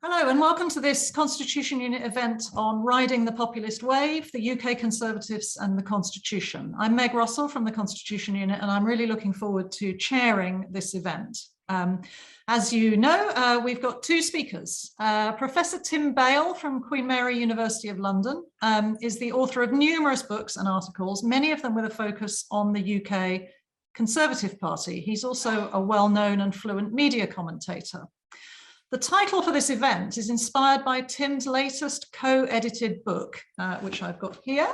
Hello and welcome to this Constitution Unit event on Riding the Populist Wave, the UK Conservatives and the Constitution. I'm Meg Russell from the Constitution Unit and I'm really looking forward to chairing this event. As you know, we've got two speakers. Professor Tim Bale from Queen Mary University of London is the author of numerous books and articles, many of them with a focus on the UK Conservative Party. He's also a well-known and fluent media commentator. The title for this event is inspired by Tim's latest co-edited book, which I've got here,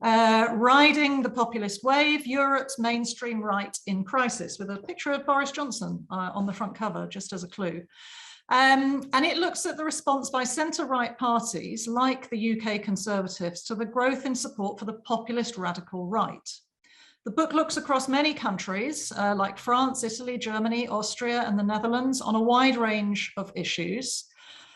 Riding the Populist Wave, Europe's Mainstream Right in Crisis, with a picture of Boris Johnson on the front cover, just as a clue. And it looks at the response by centre-right parties, like the UK Conservatives, to the growth in support for the populist radical right. The book looks across many countries like France, Italy, Germany, Austria, and the Netherlands on a wide range of issues,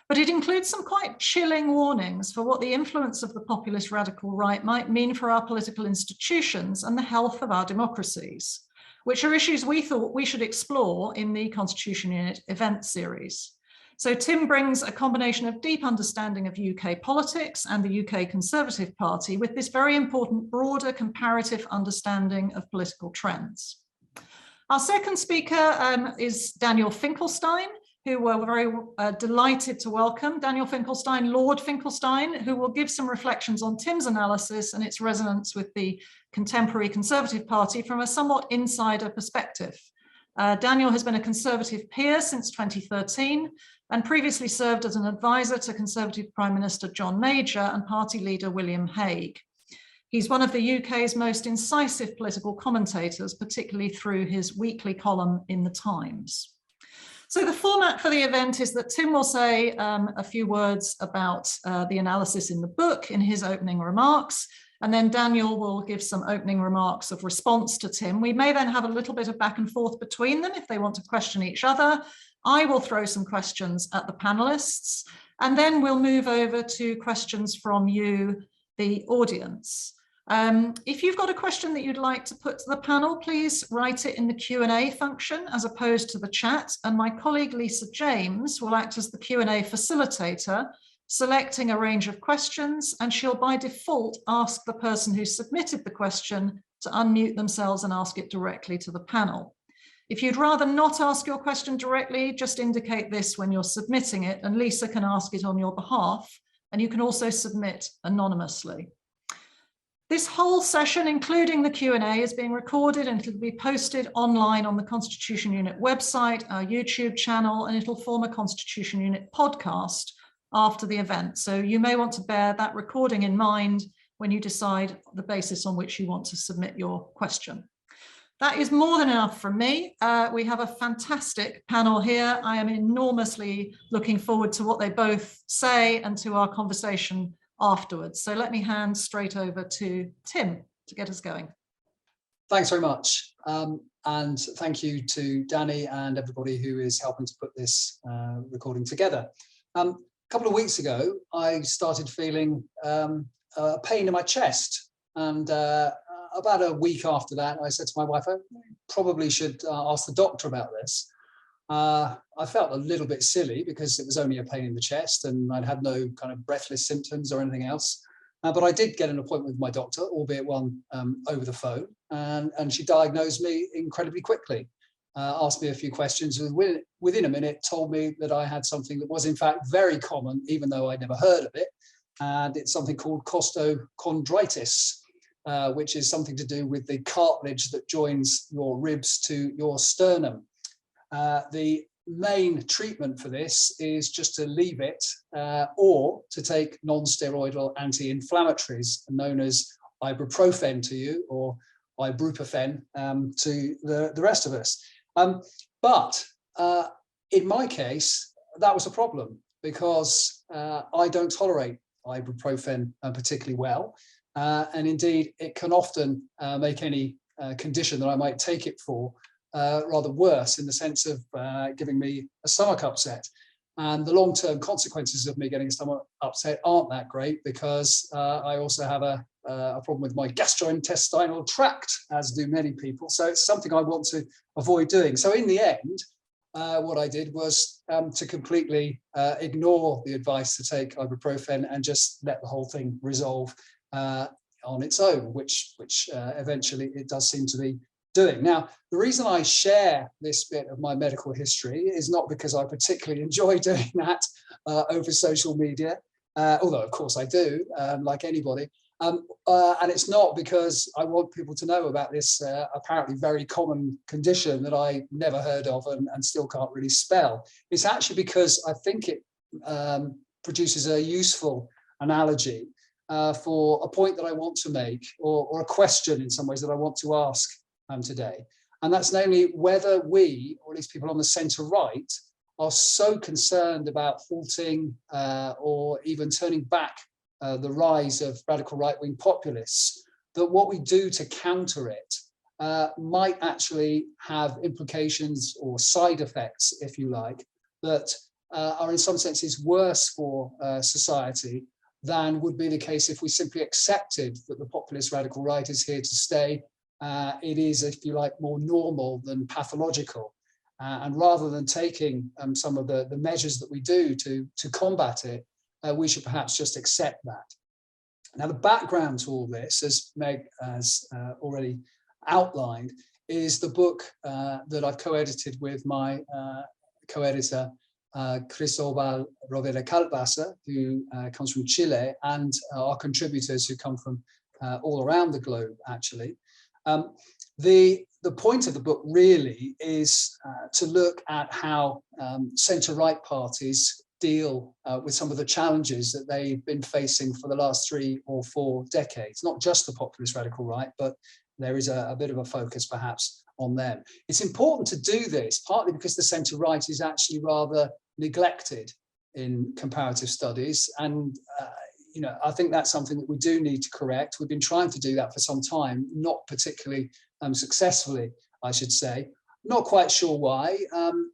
but it includes some quite chilling warnings for what the influence of the populist radical right might mean for our political institutions and the health of our democracies, which are issues we thought we should explore in the Constitution Unit event series. So Tim brings a combination of deep understanding of UK politics and the UK Conservative Party with this very important broader comparative understanding of political trends. Our second speaker is Daniel Finkelstein, who we're very delighted to welcome. Daniel Finkelstein, Lord Finkelstein, who will give some reflections on Tim's analysis and its resonance with the contemporary Conservative Party from a somewhat insider perspective. Daniel has been a Conservative peer since 2013 and previously served as an advisor to Conservative Prime Minister John Major and party leader William Hague. He's one of the UK's most incisive political commentators, particularly through his weekly column in The Times. So the format for the event is that Tim will say a few words about the analysis in the book in his opening remarks, and then Daniel will give some opening remarks of response to Tim. We may then have a little bit of back and forth between them if they want to question each other. I will throw some questions at the panelists, and then we'll move over to questions from you, the audience. If you've got a question that you'd like to put to the panel, please write it in the Q&A function as opposed to the chat, and my colleague Lisa James will act as the Q&A facilitator, selecting a range of questions, and she'll by default ask the person who submitted the question to unmute themselves and ask it directly to the panel. If you'd rather not ask your question directly, just indicate this when you're submitting it, and Lisa can ask it on your behalf, and you can also submit anonymously. This whole session, including the Q&A, is being recorded and it'll be posted online on the Constitution Unit website, our YouTube channel, and it'll form a Constitution Unit podcast after the event. So you may want to bear that recording in mind when you decide the basis on which you want to submit your question. That is more than enough from me. We have a fantastic panel here. I am enormously looking forward to what they both say and to our conversation afterwards. So let me hand straight over to Tim to get us going. Thanks very much. And thank you to Danny and everybody who is helping to put this recording together. A couple of weeks ago, I started feeling a pain in my chest, and about a week after that, I said to my wife, I probably should ask the doctor about this. I felt a little bit silly because it was only a pain in the chest and I'd had no kind of breathless symptoms or anything else. But I did get an appointment with my doctor, albeit one over the phone, and she diagnosed me incredibly quickly. Asked me a few questions, and within a minute told me that I had something that was in fact very common, even though I'd never heard of it. And it's something called costochondritis, which is something to do with the cartilage that joins your ribs to your sternum. The main treatment for this is just to leave it or to take non-steroidal anti-inflammatories known as ibuprofen to you, or ibuprofen to the rest of us. But in my case, that was a problem because I don't tolerate ibuprofen particularly well. And indeed, it can often make any condition that I might take it for rather worse, in the sense of giving me a stomach upset. And the long-term consequences of me getting a stomach upset aren't that great, because I also have a problem with my gastrointestinal tract, as do many people. So it's something I want to avoid doing. So in the end, what I did was to completely ignore the advice to take ibuprofen and just let the whole thing resolve on its own, which eventually it does seem to be doing. Now, the reason I share this bit of my medical history is not because I particularly enjoy doing that over social media, although of course I do, like anybody. And it's not because I want people to know about this apparently very common condition that I never heard of and still can't really spell. It's actually because I think it produces a useful analogy for a point that I want to make, or a question in some ways that I want to ask today. And that's namely whether we, or at least people on the centre right, are so concerned about halting or even turning back the rise of radical right-wing populists, that what we do to counter it might actually have implications or side effects, if you like, that are in some senses worse for society than would be the case if we simply accepted that the populist radical right is here to stay. It is, if you like, more normal than pathological. And rather than taking some of the measures that we do to combat it, we should perhaps just accept that. Now, the background to all this, as Meg has already outlined, is the book that I've co-edited with my co-editor, Cristóbal Rovira Calbasa, who comes from Chile, and our contributors who come from all around the globe, actually. The point of the book really is to look at how centre-right parties deal with some of the challenges that they've been facing for the last 3 or 4 decades. Not just the populist radical right, but there is a bit of a focus perhaps on them. It's important to do this, partly because the centre-right is actually rather neglected in comparative studies. And I think that's something that we do need to correct. We've been trying to do that for some time, not particularly successfully, I should say. Not quite sure why.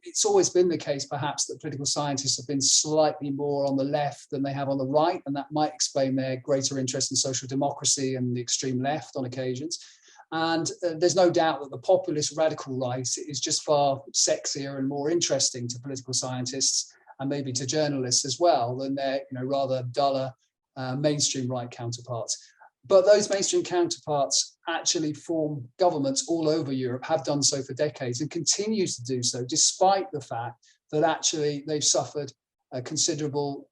It's always been the case, perhaps, that political scientists have been slightly more on the left than they have on the right, and that might explain their greater interest in social democracy and the extreme left on occasions. And there's no doubt that the populist radical right is just far sexier and more interesting to political scientists, and maybe to journalists as well, than their rather duller mainstream right counterparts. But those mainstream counterparts actually form governments all over Europe, have done so for decades, and continues to do so, despite the fact that actually they've suffered a considerable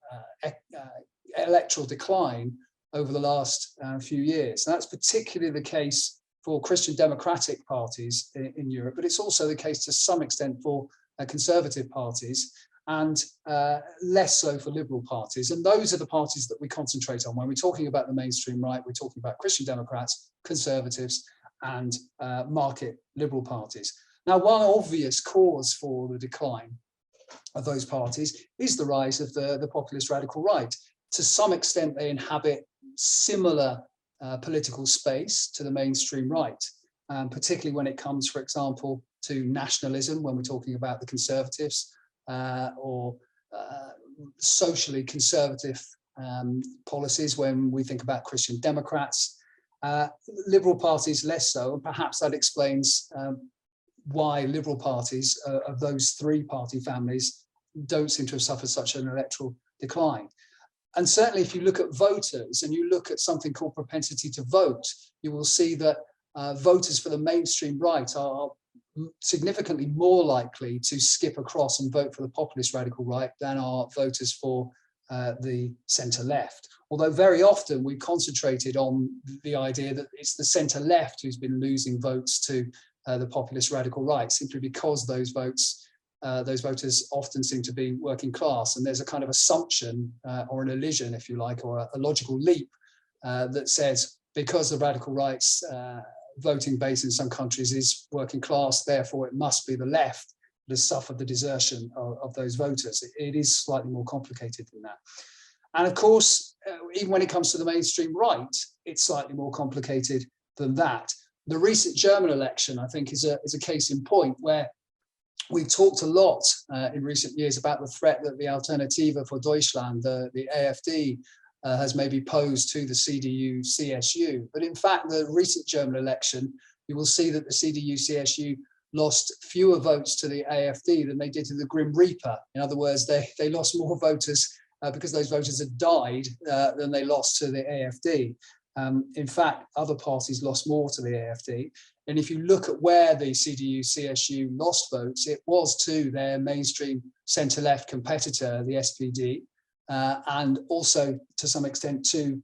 electoral decline over the last few years. And that's particularly the case for Christian democratic parties in Europe, but it's also the case to some extent for conservative parties, and less so for liberal parties. And those are the parties that we concentrate on. When we're talking about the mainstream right, we're talking about Christian Democrats, conservatives, and market liberal parties. Now, one obvious cause for the decline of those parties is the rise of the populist radical right. To some extent, they inhabit similar political space to the mainstream right, particularly when it comes, for example, to nationalism, when we're talking about the conservatives, or socially conservative policies when we think about Christian Democrats. Liberal parties less so, and perhaps that explains why liberal parties of those 3 party families don't seem to have suffered such an electoral decline. And certainly if you look at voters and you look at something called propensity to vote, you will see that voters for the mainstream right are significantly more likely to skip across and vote for the populist radical right than are voters for the centre left. Although very often we concentrated on the idea that it's the centre left who's been losing votes to the populist radical right, simply because those voters often seem to be working class. And there's a kind of assumption or an elision, if you like, or a logical leap that says because the radical right's voting base in some countries is working class, therefore it must be the left that has suffered the desertion of those voters. It is slightly more complicated than that. And of course, even when it comes to the mainstream right, it's slightly more complicated than that. The recent German election, I think, is a case in point where we've talked a lot in recent years about the threat that the Alternative for Deutschland, the AfD, has maybe posed to the CDU-CSU. But in fact, the recent German election, you will see that the CDU-CSU lost fewer votes to the AFD than they did to the Grim Reaper. In other words, they lost more voters because those voters had died than they lost to the AFD. In fact, other parties lost more to the AFD. And if you look at where the CDU-CSU lost votes, it was to their mainstream centre-left competitor, the SPD, and also to some extent to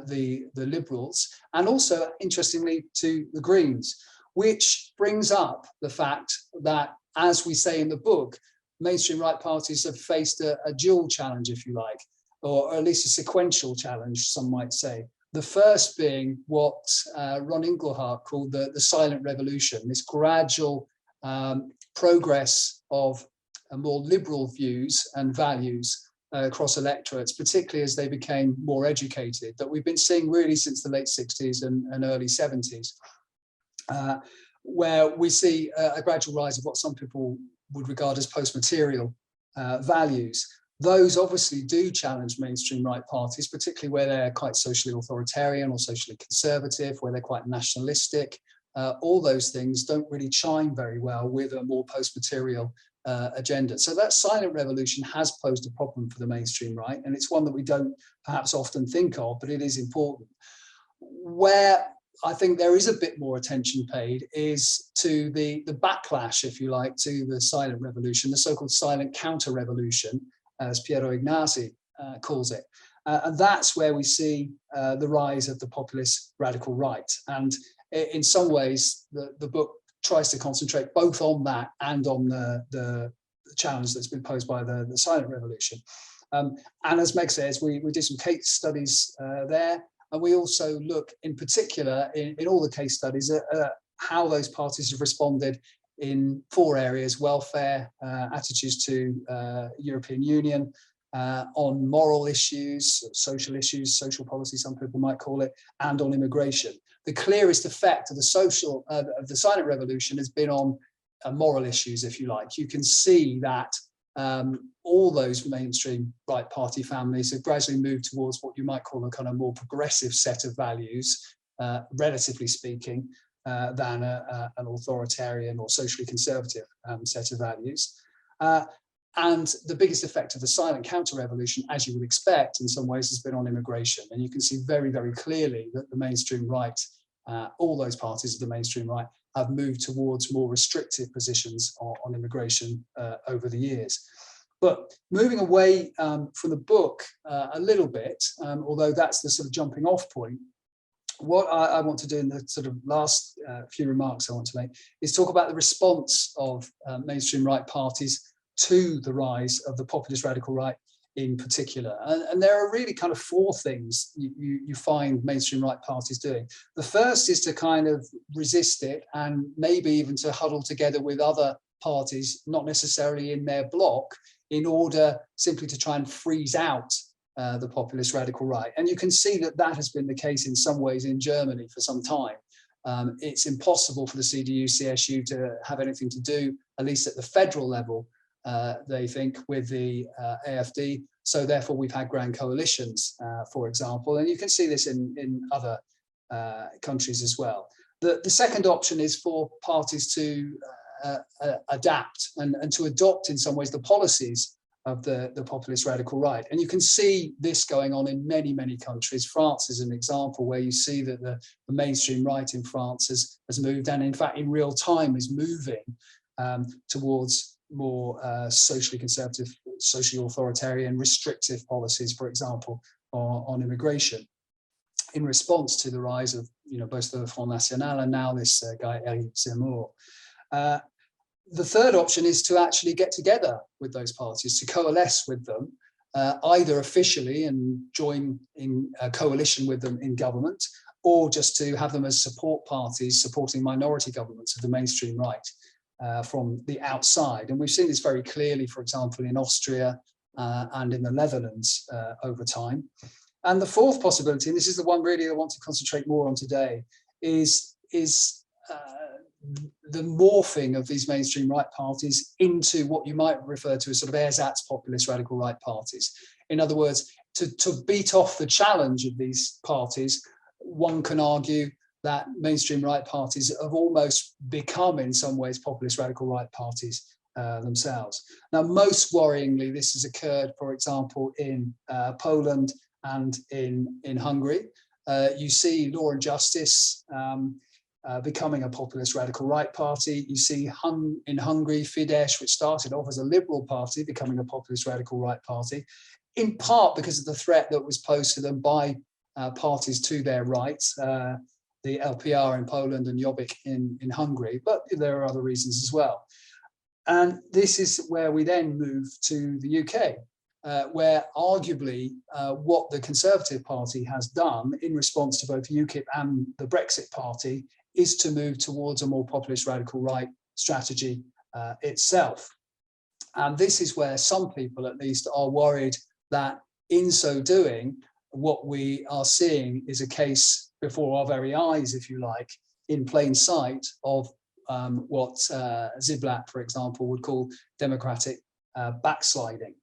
the Liberals, and also, interestingly, to the Greens, which brings up the fact that, as we say in the book, mainstream right parties have faced a dual challenge, if you like, or at least a sequential challenge, some might say. The first being what Ron Inglehart called the silent revolution, this gradual progress of more liberal views and values across electorates, particularly as they became more educated, that we've been seeing really since the late 60s and early 70s, where we see a gradual rise of what some people would regard as post-material values. Those obviously do challenge mainstream right parties, particularly where they're quite socially authoritarian or socially conservative, where they're quite nationalistic. All those things don't really chime very well with a more post-material agenda. So that silent revolution has posed a problem for the mainstream right, and it's one that we don't perhaps often think of, but it is important. Where I think there is a bit more attention paid is to the backlash, if you like, to the silent revolution, the so-called silent counter-revolution, as Piero Ignazi calls it. And that's where we see the rise of the populist radical right. And in some ways, the book tries to concentrate both on that and on the challenge that's been posed by the silent revolution. And as Meg says, we did some case studies there. And we also look in particular in all the case studies at how those parties have responded in 4 areas: welfare, attitudes to European Union, on moral issues, social policy, some people might call it, and on immigration. The clearest effect of the silent revolution has been on moral issues, if you like. You can see that all those mainstream right party families have gradually moved towards what you might call a kind of more progressive set of values, relatively speaking, than an authoritarian or socially conservative set of values. And the biggest effect of the silent counter-revolution, as you would expect, in some ways, has been on immigration. And you can see very, very clearly that the mainstream right, all those parties of the mainstream right, have moved towards more restrictive positions on immigration over the years. But moving away from the book a little bit, although that's the sort of jumping off point, what I want to do in the sort of last few remarks I want to make is talk about the response of mainstream right parties to the rise of the populist radical right in particular. And there are really kind of 4 things you find mainstream right parties doing. The first is to kind of resist it and maybe even to huddle together with other parties, not necessarily in their bloc, in order simply to try and freeze out the populist radical right. And you can see that that has been the case in some ways in Germany for some time. It's impossible for the CDU-CSU to have anything to do, at least at the federal level, they think, with the AFD. So therefore, we've had grand coalitions, for example, and you can see this in other countries as well. The second option is for parties to adapt and to adopt in some ways the policies of the populist radical right. And you can see this going on in many, many countries. France is an example where you see that the mainstream right in France has moved, and in fact, in real time is moving towards more socially conservative, socially authoritarian, restrictive policies, for example, on immigration, in response to the rise of, both the Front National and now this guy, Eric Zemmour. The third option is to actually get together with those parties, to coalesce with them, either officially and join in a coalition with them in government, or just to have them as support parties supporting minority governments of the mainstream right from the outside. And we've seen this very clearly, for example, in Austria and in the Netherlands over time. And the fourth possibility, and this is the one really I want to concentrate more on today, is the morphing of these mainstream right parties into what you might refer to as sort of ersatz populist radical right parties. In other words, to beat off the challenge of these parties, one can argue that mainstream right parties have almost become, in some ways, populist radical right parties themselves. Now, most worryingly, this has occurred, for example, in Poland and in Hungary. You see Law and Justice becoming a populist radical right party. You see in Hungary, Fidesz, which started off as a liberal party, becoming a populist radical right party, in part because of the threat that was posed to them by parties to their right, the LPR in Poland and Jobbik in Hungary, but there are other reasons as well. And this is where we then move to the UK, where arguably what the Conservative Party has done in response to both UKIP and the Brexit Party is to move towards a more populist radical right strategy itself. And this is where some people at least are worried that in so doing, what we are seeing is a case before our very eyes, if you like, in plain sight of what Ziblatt, for example, would call democratic backsliding.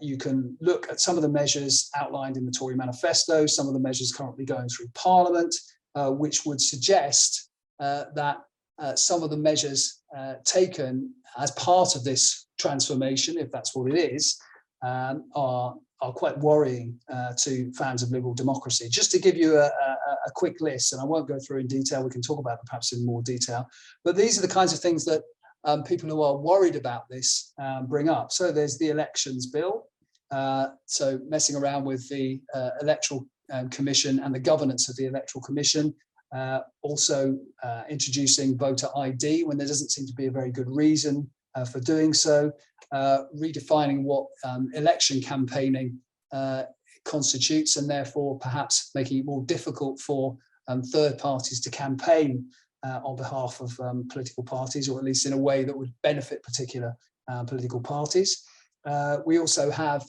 You can look at some of the measures outlined in the Tory manifesto, some of the measures currently going through Parliament, which would suggest that some of the measures taken as part of this transformation, if that's what it is, are quite worrying to fans of liberal democracy. Just to give you a quick list, and I won't go through in detail, we can talk about them perhaps in more detail, but these are the kinds of things that people who are worried about this bring up. So there's the elections bill, so messing around with the electoral commission and the governance of the electoral commission, also introducing voter ID when there doesn't seem to be a very good reason for doing so, redefining what election campaigning constitutes, and therefore perhaps making it more difficult for third parties to campaign on behalf of political parties, or at least in a way that would benefit particular political parties. We also have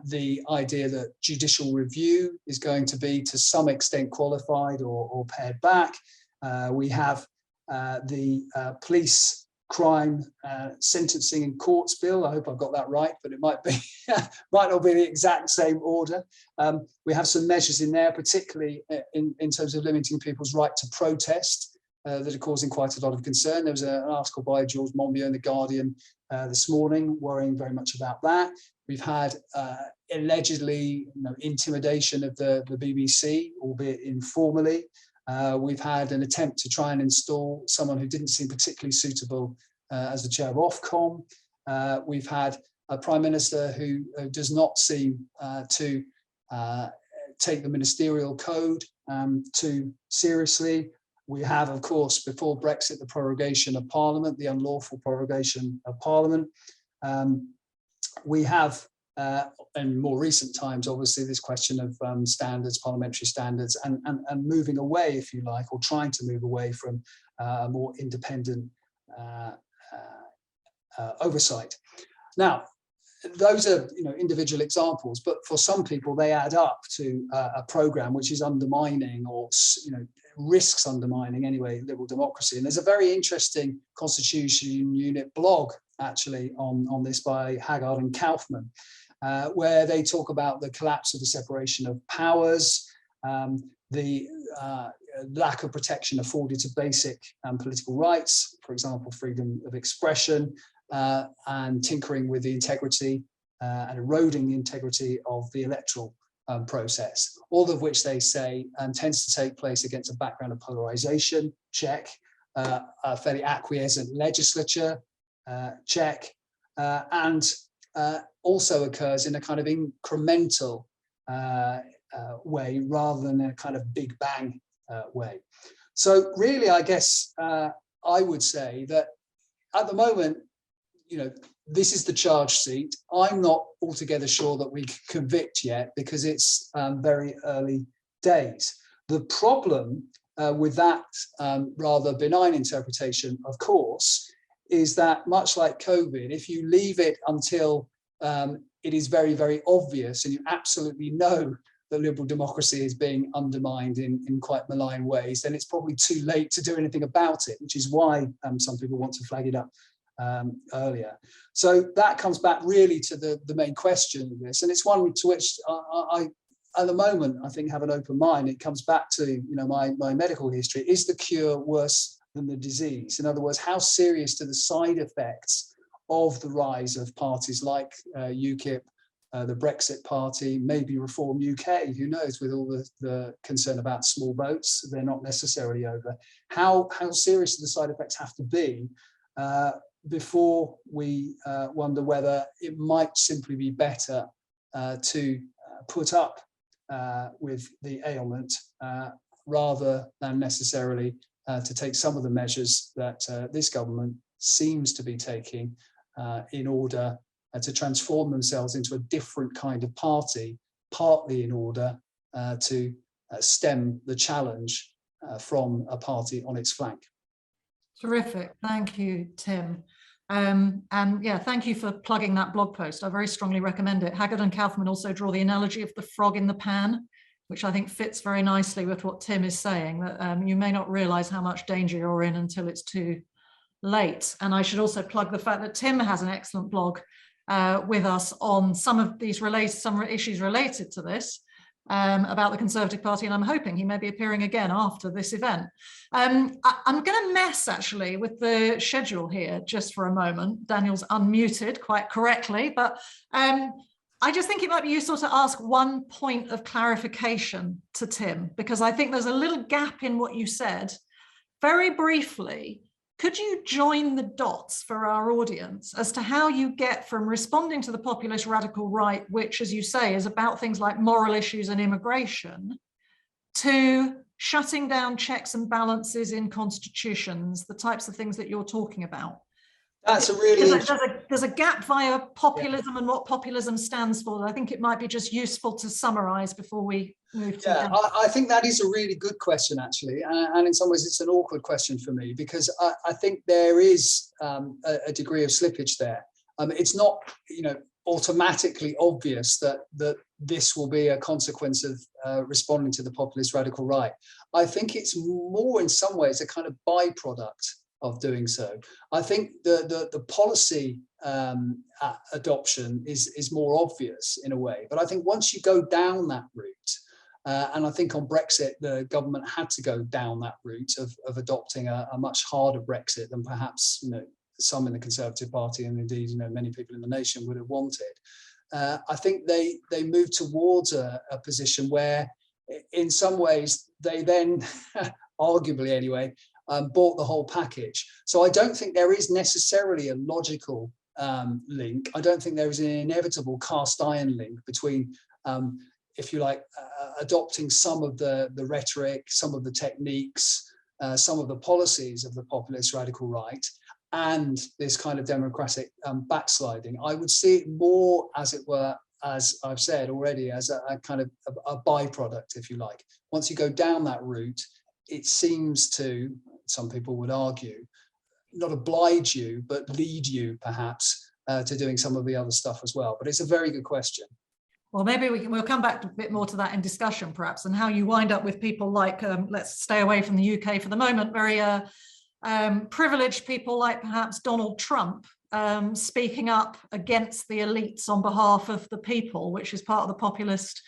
the idea that judicial review is going to be to some extent qualified or pared back. We have the police crime sentencing in courts bill. I hope I've got that right, but it might be might not be the exact same order. We have some measures in there, particularly in terms of limiting people's right to protest, that are causing quite a lot of concern. There was an article by George Monbiot in The Guardian this morning, worrying very much about that. We've had allegedly intimidation of the BBC, albeit informally. We've had an attempt to try and install someone who didn't seem particularly suitable as the chair of Ofcom. We've had a prime minister who does not seem to take the ministerial code too seriously. We have, of course, before Brexit, the prorogation of Parliament, the unlawful prorogation of Parliament. We have, in more recent times, obviously, this question of standards, parliamentary standards, and moving away, if you like, or trying to move away from a more independent oversight. Now, those are individual examples, but for some people, they add up to a programme which is undermining, or risks undermining anyway, liberal democracy. And there's a very interesting Constitution Unit blog actually on this by Haggard and Kaufman, where they talk about the collapse of the separation of powers, the lack of protection afforded to basic political rights, for example, freedom of expression, and tinkering with the integrity and eroding the integrity of the electoral process, all of which they say tends to take place against a background of polarization, check, a fairly acquiescent legislature, check, and also occurs in a kind of incremental way rather than a kind of big bang way. So really, I guess I would say that at the moment, this is the charge seat. I'm not altogether sure that we can convict yet because it's very early days. The problem with that rather benign interpretation, of course, is that much like COVID, if you leave it until it is very, very obvious and you absolutely know that liberal democracy is being undermined in quite malign ways, then it's probably too late to do anything about it, which is why some people want to flag it up earlier. So that comes back really to the main question of this, and it's one to which I at the moment, I think, have an open mind. It comes back to my medical history. Is the cure worse than the disease? In other words, how serious do the side effects of the rise of parties like UKIP, the Brexit Party, maybe Reform UK, who knows, with all the concern about small votes, they're not necessarily over. How serious do the side effects have to be before we wonder whether it might simply be better to put up with the ailment rather than necessarily to take some of the measures that this government seems to be taking in order to transform themselves into a different kind of party, partly in order to stem the challenge from a party on its flank. Terrific. Thank you, Tim. And yeah, thank you for plugging that blog post. I very strongly recommend it. Haggard and Kaufman also draw the analogy of the frog in the pan, which I think fits very nicely with what Tim is saying, that you may not realize how much danger you're in until it's too late. And I should also plug the fact that Tim has an excellent blog with us on some of these some issues related to this about the Conservative Party, and I'm hoping he may be appearing again after this event. I'm going to mess actually with the schedule here just for a moment. Daniel's unmuted quite correctly, but I just think it might be useful to ask one point of clarification to Tim, because I think there's a little gap in what you said. Very briefly, could you join the dots for our audience as to how you get from responding to the populist radical right, which, as you say, is about things like moral issues and immigration, to shutting down checks and balances in constitutions, the types of things that you're talking about? That's a really there's a gap via populism and what populism stands for. I think it might be just useful to summarize before we move to I think that is a really good question, actually, and in some ways it's an awkward question for me, because I think there is a degree of slippage there. It's not automatically obvious that this will be a consequence of responding to the populist radical right. I think it's more, in some ways, a kind of byproduct of doing so. I think the policy adoption is more obvious in a way, but I think once you go down that route, and I think on Brexit the government had to go down that route of adopting a much harder Brexit than perhaps some in the Conservative Party and indeed many people in the nation would have wanted. I think they moved towards a position where, in some ways, they then, arguably anyway, bought the whole package. So I don't think there is necessarily a logical link. I don't think there is an inevitable cast iron link between, if you like, adopting some of the rhetoric, some of the techniques, some of the policies of the populist radical right, and this kind of democratic backsliding. I would see it more, as it were, as I've said already, as a kind of a byproduct, if you like. Once you go down that route, it seems to, some people would argue, not oblige you, but lead you perhaps to doing some of the other stuff as well. But it's a very good question. Well, maybe we'll come back a bit more to that in discussion, perhaps, and how you wind up with people like, let's stay away from the UK for the moment, very privileged people like perhaps Donald Trump speaking up against the elites on behalf of the people, which is part of the populist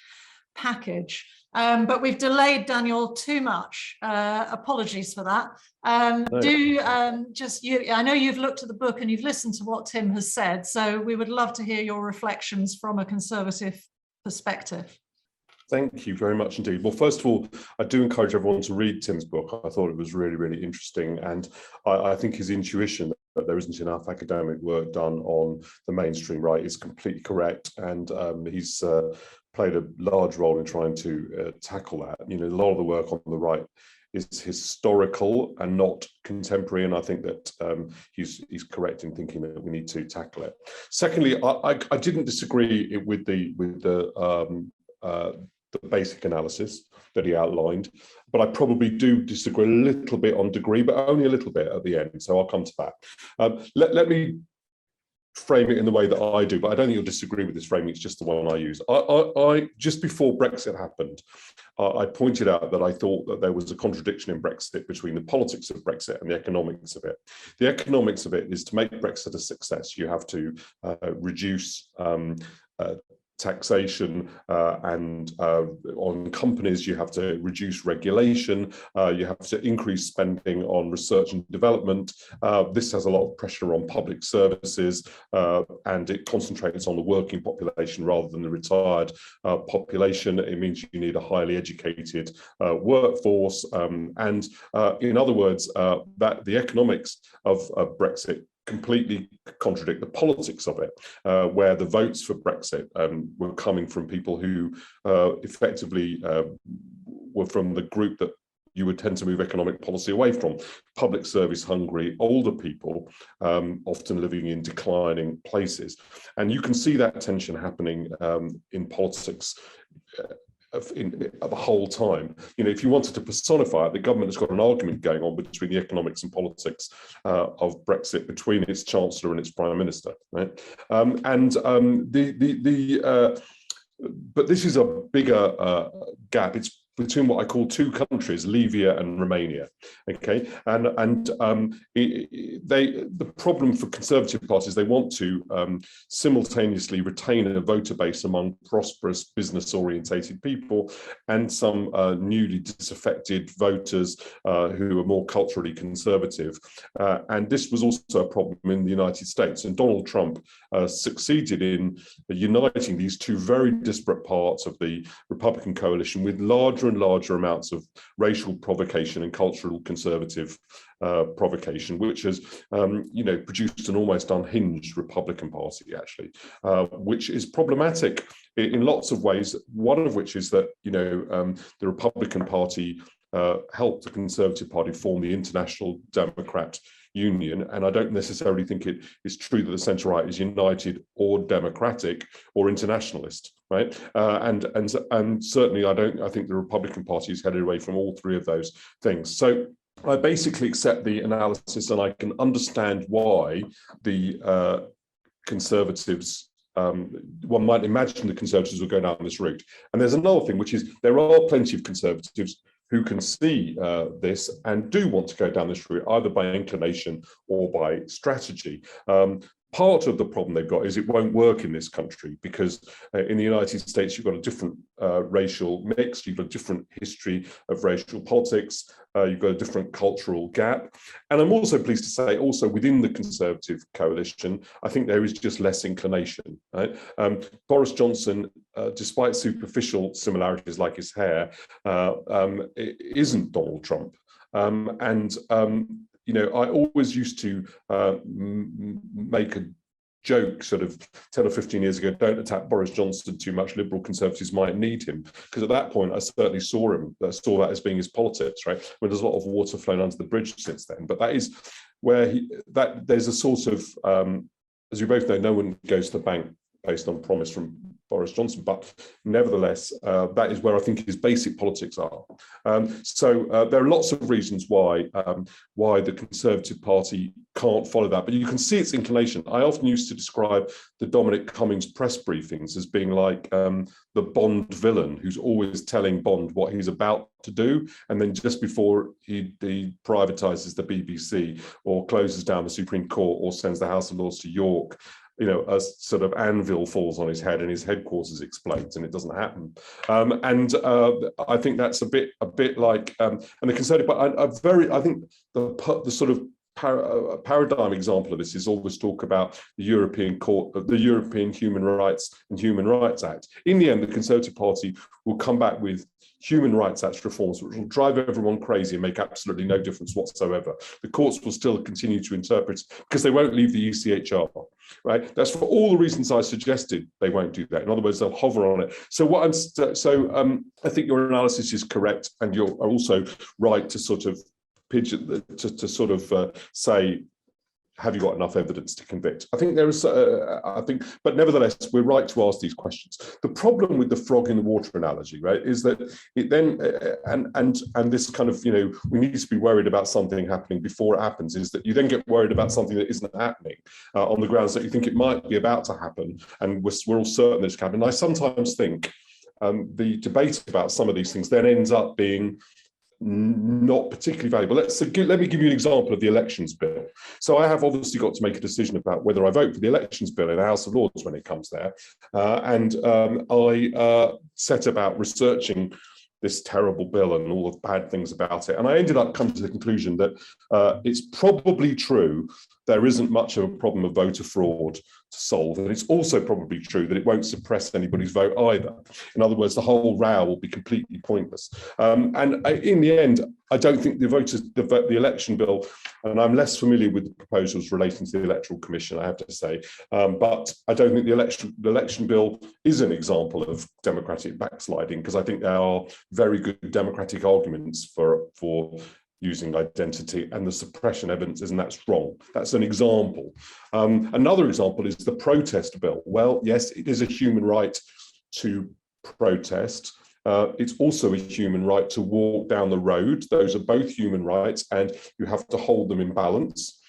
package. But we've delayed Daniel too much. Apologies for that. I know you've looked at the book and you've listened to what Tim has said, so we would love to hear your reflections from a Conservative perspective. Thank you very much indeed. Well, first of all, I do encourage everyone to read Tim's book. I thought it was really, really interesting. And I think his intuition that there isn't enough academic work done on the mainstream right is completely correct. And he's played a large role in trying to tackle that. A lot of the work on the right is historical and not contemporary, and I think that he's correct in thinking that we need to tackle it. Secondly, I didn't disagree with the basic analysis that he outlined, but I probably do disagree a little bit on degree, but only a little bit at the end. So I'll come to that. Let me frame it in the way that I do, but I don't think you'll disagree with this framing. It's just the one I use. I just before Brexit happened, I pointed out that I thought that there was a contradiction in Brexit between the politics of Brexit and the economics of it. The economics of it is to make Brexit a success, you have to reduce taxation, and on companies you have to reduce regulation, you have to increase spending on research and development. This has a lot of pressure on public services, and it concentrates on the working population rather than the retired population. It means you need a highly educated workforce, and in other words, that the economics of Brexit completely contradict the politics of it, where the votes for Brexit were coming from people who effectively were from the group that you would tend to move economic policy away from: public service hungry, older people, often living in declining places. And you can see that tension happening in politics the whole time. You know, if you wanted to personify it, the government has got an argument going on between the economics and politics of Brexit, between its chancellor and its prime minister, right? But this is a bigger gap. It's between what I call two countries, Libya and Romania. Okay, the problem for Conservative parties, they want to simultaneously retain a voter base among prosperous, business-orientated people and some newly disaffected voters who are more culturally conservative. And this was also a problem in the United States. And Donald Trump succeeded in uniting these two very disparate parts of the Republican coalition with larger and larger amounts of racial provocation and cultural conservative provocation, which has, produced an almost unhinged Republican Party, actually, which is problematic in lots of ways. One of which is that, the Republican Party helped the Conservative Party form the International Democrat Union, and I don't necessarily think it is true that the centre-right is united or democratic or internationalist, right? And certainly I think the Republican Party is headed away from all three of those things. So I basically accept the analysis, and I can understand why the Conservatives, one might imagine the Conservatives will go down this route. And there's another thing, which is there are plenty of Conservatives who can see this and do want to go down this route, either by inclination or by strategy. Part of the problem they've got is it won't work in this country, because in the United States, you've got a different racial mix, you've got a different history of racial politics, you've got a different cultural gap. And I'm also pleased to say, also within the Conservative coalition, I think there is just less inclination, right? Boris Johnson, despite superficial similarities like his hair, isn't Donald Trump. I always used to make a joke sort of 10 or 15 years ago, don't attack Boris Johnson too much, Liberal Conservatives might need him. Because at that point, I certainly saw that as being his politics, right? Well, there's a lot of water flown under the bridge since then. But that is where there's a sort of, as we both know, no one goes to the bank based on promise from Boris Johnson, but nevertheless, that is where I think his basic politics are. So there are lots of reasons why the Conservative Party can't follow that, but you can see its inclination. I often used to describe the Dominic Cummings press briefings as being like the Bond villain who's always telling Bond what he's about to do, and then just before he privatises the BBC or closes down the Supreme Court or sends the House of Lords to York, a sort of anvil falls on his head and his headquarters explodes, and it doesn't happen. I think that's a bit like, and the Conservative, but I think the sort of paradigm example of this is always talk about the European Court, the European Human Rights and Human Rights Act. In the end, the Conservative Party will come back with Human Rights Act reforms, which will drive everyone crazy and make absolutely no difference whatsoever. The courts will still continue to interpret because they won't leave the ECHR, right? That's for all the reasons I suggested. They won't do that. In other words, they'll hover on it. So I think your analysis is correct, and you're also right to sort of say, have you got enough evidence to convict? I think there is, but nevertheless, we're right to ask these questions. The problem with the frog in the water analogy, right, is that it then, and this kind of, we need to be worried about something happening before it happens, is that you then get worried about something that isn't happening on the grounds that you think it might be about to happen, and we're all certain it's happening. I sometimes think the debate about some of these things then ends up being not particularly valuable. Let me give you an example of the elections bill. So I have obviously got to make a decision about whether I vote for the elections bill in the House of Lords when it comes there. I set about researching this terrible bill and all the bad things about it. And I ended up coming to the conclusion that it's probably true there isn't much of a problem of voter fraud to solve. And it's also probably true that it won't suppress anybody's vote either. In other words, the whole row will be completely pointless. In the end, I don't think the election bill, and I'm less familiar with the proposals relating to the Electoral Commission, I have to say, but I don't think the election bill is an example of democratic backsliding, because I think there are very good democratic arguments for using identity, and the suppression evidence isn't that strong. That's an example. Another example is the protest bill. Well, yes, it is a human right to protest. It's also a human right to walk down the road. Those are both human rights, and you have to hold them in balance.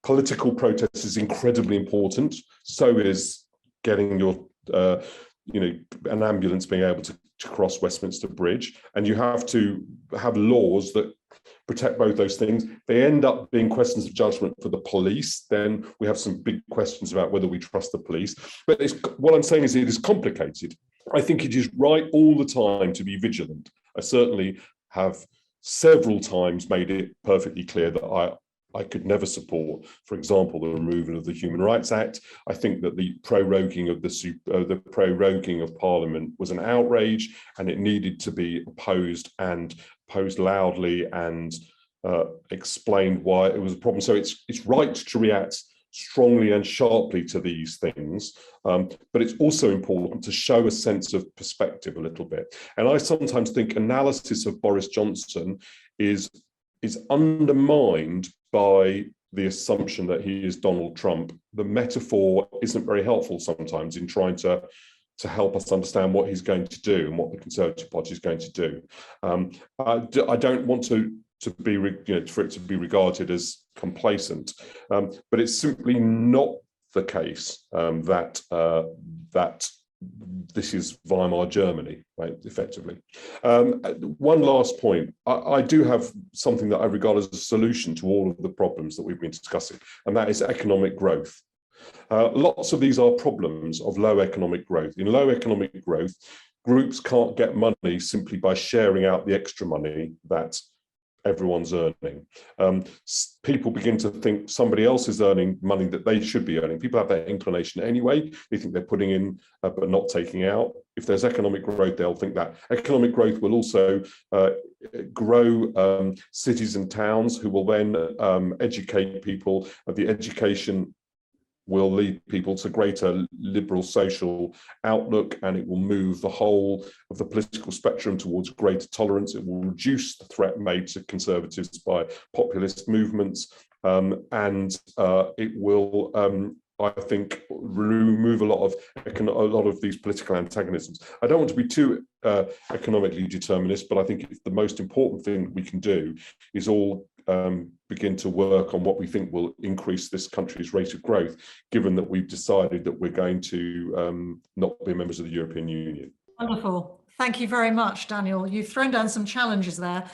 Political protest is incredibly important. So is getting your, an ambulance being able to cross Westminster Bridge, and you have to have laws that protect both those things. They end up being questions of judgment for the police. Then we have some big questions about whether we trust the police. But what I'm saying is it is complicated. I think it is right all the time to be vigilant. I certainly have several times made it perfectly clear that I could never support, for example, the removal of the Human Rights Act. I think that the proroguing of Parliament was an outrage, and it needed to be opposed loudly and explained why it was a problem. So it's right to react strongly and sharply to these things, but it's also important to show a sense of perspective a little bit. And I sometimes think analysis of Boris Johnson is undermined by the assumption that he is Donald Trump. The metaphor isn't very helpful sometimes in trying to help us understand what he's going to do and what the Conservative Party is going to do. I don't want to be, for it to be regarded as complacent, but it's simply not the case that this is Weimar Germany, right, effectively. One last point. I do have something that I regard as a solution to all of the problems that we've been discussing, and that is economic growth. Lots of these are problems of low economic growth. In low economic growth, groups can't get money simply by sharing out the extra money that everyone's earning. People begin to think somebody else is earning money that they should be earning. People have that inclination anyway. They think they're putting in but not taking out. If there's economic growth, they'll think that. Economic growth will also grow cities and towns, who will then educate people. The education will lead people to greater liberal social outlook, and it will move the whole of the political spectrum towards greater tolerance. It will reduce the threat made to conservatives by populist movements, and it will, I think, remove a lot of these political antagonisms. I don't want to be too economically determinist, but I think the most important thing we can do is all begin to work on what we think will increase this country's rate of growth, given that we've decided that we're going to not be members of the European Union. Wonderful. Thank you very much, Daniel. You've thrown down some challenges there.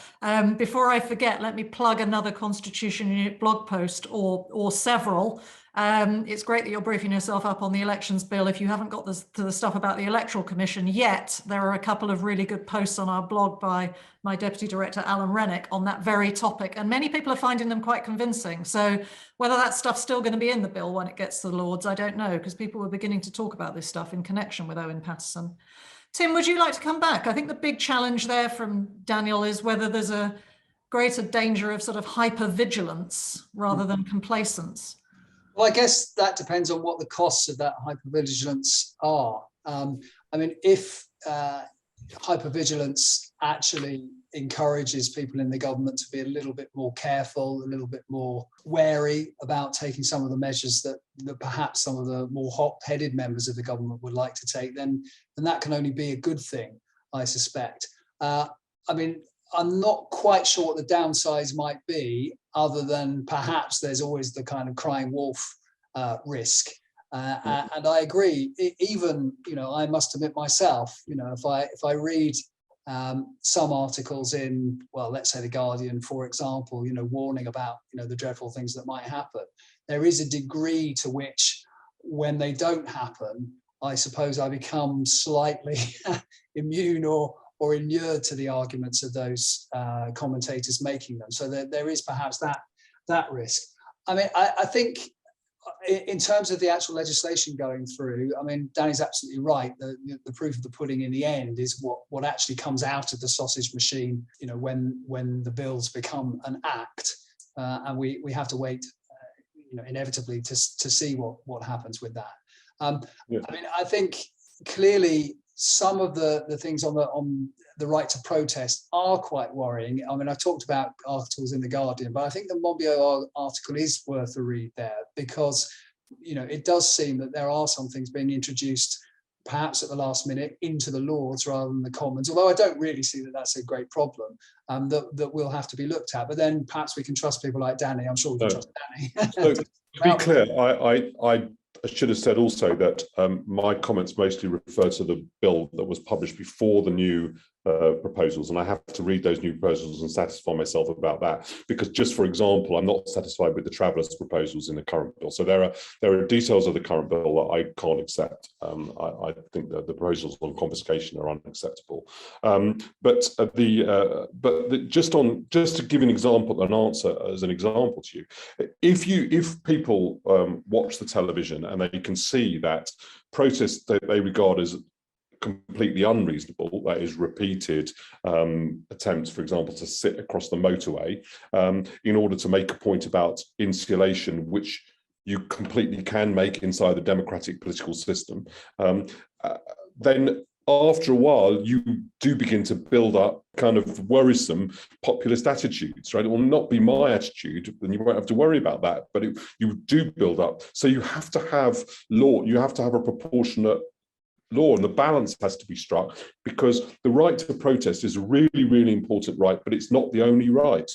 Before I forget, let me plug another Constitution Unit blog post or several. It's great that you're briefing yourself up on the elections bill. If you haven't got to the stuff about the Electoral Commission yet, there are a couple of really good posts on our blog by my Deputy Director, Alan Rennick, on that very topic. And many people are finding them quite convincing. So whether that stuff's still going to be in the bill when it gets to the Lords, I don't know, because people were beginning to talk about this stuff in connection with Owen Paterson. Tim, would you like to come back? I think the big challenge there from Daniel is whether there's a greater danger of sort of hyper-vigilance rather than complacence. Well, I guess that depends on what the costs of that hypervigilance are. I mean, if hypervigilance actually encourages people in the government to be a little bit more careful, a little bit more wary about taking some of the measures that perhaps some of the more hot-headed members of the government would like to take, then that can only be a good thing, I suspect. I mean, I'm not quite sure what the downsides might be, other than perhaps there's always the kind of crying wolf risk. And I agree. Even, I must admit myself, if I read some articles in, well, let's say The Guardian, for example, warning about, the dreadful things that might happen. There is a degree to which, when they don't happen, I suppose I become slightly immune or inured to the arguments of those commentators making them. So there is perhaps that risk. I mean, I think in terms of the actual legislation going through, I mean, Danny's absolutely right. The proof of the pudding in the end is what actually comes out of the sausage machine, when the bills become an act, and we have to wait, inevitably to see what happens with that. Yeah. I mean, I think clearly some of the things on the right to protest are quite worrying. I mean, I talked about articles in The Guardian, but I think the Monbiot article is worth a read there, because, it does seem that there are some things being introduced, perhaps at the last minute, into the Lords rather than the Commons, although I don't really see that that's a great problem, that will have to be looked at. But then perhaps we can trust people like Danny. I'm sure we can trust Danny. So, to be clear, I should have said also that my comments mostly refer to the bill that was published before the new proposals, and I have to read those new proposals and satisfy myself about that, because just for example, I'm not satisfied with the travellers' proposals in the current bill. So there are details of the current bill that I can't accept. I think that the proposals on confiscation are unacceptable. But just to give an example, an answer as an example to you, if people watch the television and they can see that protests that they regard as completely unreasonable, that is repeated attempts, for example, to sit across the motorway in order to make a point about insulation, which you completely can make inside the democratic political system, then after a while you do begin to build up kind of worrisome populist attitudes, right? It will not be my attitude, and you won't have to worry about that, but you do build up. So you have to have law, you have to have a proportionate law, and the balance has to be struck, because the right to protest is a really, really important right, but it's not the only right.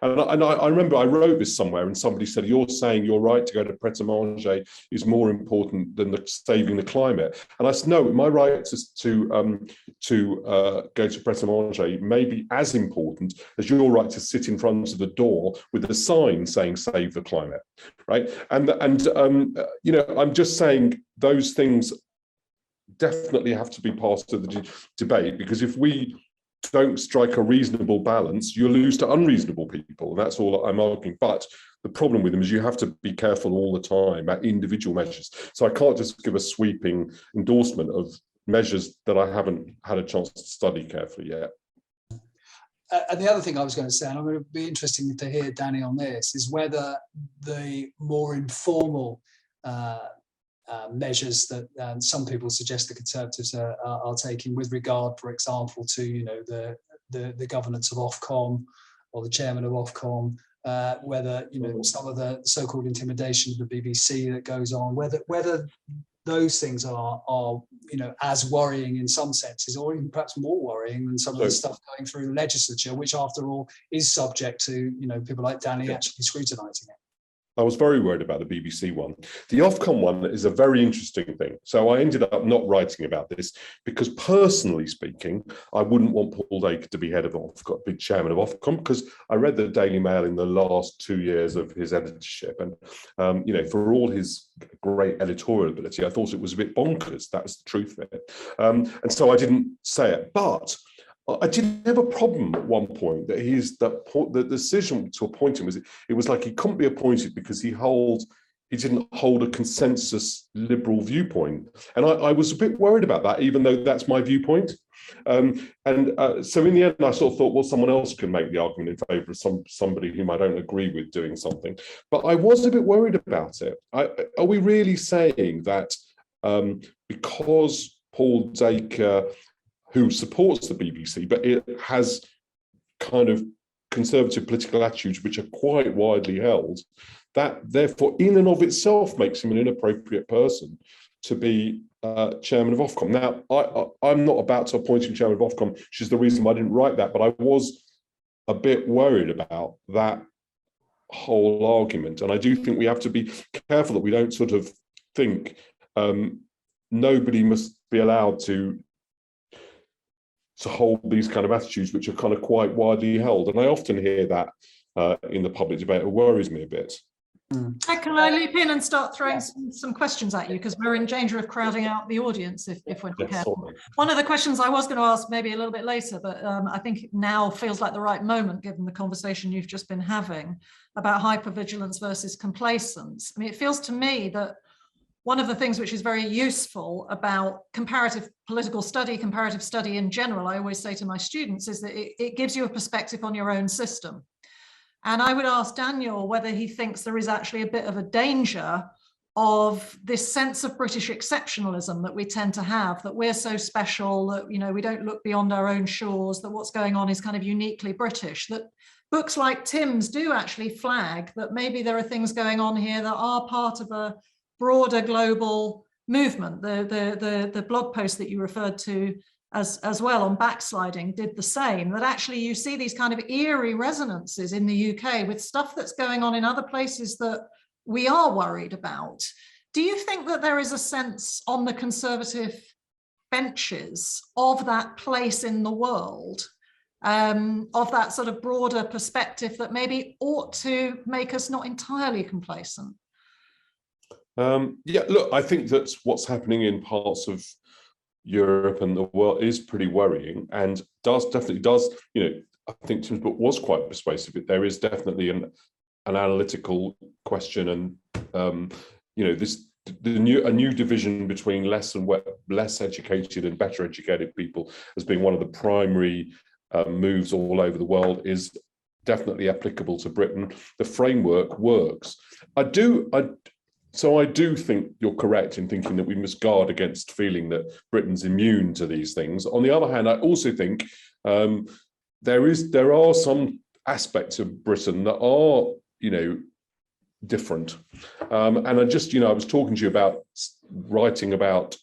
And I remember I wrote this somewhere, and somebody said, "You're saying your right to go to Pret-a-Manger is more important than saving the climate." And I said, "No, my right to go to Pret-a-Manger may be as important as your right to sit in front of the door with a sign saying 'Save the climate,' right?" And I'm just saying those things definitely have to be part of the debate, because if we don't strike a reasonable balance, you lose to unreasonable people, and that's all I'm arguing. But the problem with them is you have to be careful all the time about individual measures. So I can't just give a sweeping endorsement of measures that I haven't had a chance to study carefully yet. And the other thing I was going to say, and I'm going to be interesting to hear Danny on this, is whether the more informal measures that some people suggest the Conservatives are taking with regard, for example, to the governance of Ofcom or the chairman of Ofcom, whether some of the so-called intimidation of the BBC that goes on, whether those things are as worrying in some senses, or even perhaps more worrying than some of the stuff going through the legislature, which after all is subject to people like Danny actually scrutinising it. I was very worried about the BBC one. The Ofcom one is a very interesting thing. So I ended up not writing about this because, personally speaking, I wouldn't want Paul Dacre to be head of Ofcom, big chairman of Ofcom, because I read the Daily Mail in the last 2 years of his editorship, and for all his great editorial ability, I thought it was a bit bonkers. That was the truth of it, and so I didn't say it. But I did have a problem at one point that the decision to appoint him was like he couldn't be appointed because he didn't hold a consensus liberal viewpoint, and I was a bit worried about that, even though that's my viewpoint. So in the end, I sort of thought, well, someone else can make the argument in favour of somebody whom I don't agree with doing something. But I was a bit worried about it. Are we really saying that because Paul Dacre, who supports the BBC, but it has kind of conservative political attitudes which are quite widely held, that therefore in and of itself makes him an inappropriate person to be chairman of Ofcom? Now, I'm not about to appoint him chairman of Ofcom, which is the reason why I didn't write that, but I was a bit worried about that whole argument. And I do think we have to be careful that we don't sort of think nobody must be allowed to to hold these kind of attitudes, which are kind of quite widely held. And I often hear that in the public debate. It worries me a bit. Can I leap in and start throwing some questions at you, because we're in danger of crowding out the audience if we're not careful. Sorry. One of the questions I was going to ask maybe a little bit later, but I think now feels like the right moment given the conversation you've just been having about hypervigilance versus complacence. I mean, it feels to me that one of the things which is very useful about comparative political study, comparative study in general, I always say to my students, is that it gives you a perspective on your own system. And I would ask Daniel whether he thinks there is actually a bit of a danger of this sense of British exceptionalism that we tend to have, that we're so special, that, you know, we don't look beyond our own shores, that what's going on is kind of uniquely British, that books like Tim's do actually flag that maybe there are things going on here that are part of a broader global movement. The blog post that you referred to as well on backsliding did the same, that actually you see these kind of eerie resonances in the UK with stuff that's going on in other places that we are worried about. Do you think that there is a sense on the Conservative benches of that place in the world, of that sort of broader perspective that maybe ought to make us not entirely complacent? Yeah, look, I think that's what's happening in parts of Europe and the world is pretty worrying, and definitely does, you know, I think Tim's book was quite persuasive. There is definitely an analytical question, and you know, a new division between less educated and better educated people as being one of the primary moves all over the world is definitely applicable to Britain. The framework works. So I do think you're correct in thinking that we must guard against feeling that Britain's immune to these things. On the other hand, I also think there are some aspects of Britain that are, you know, different. And I just, you know, I was talking to you about writing about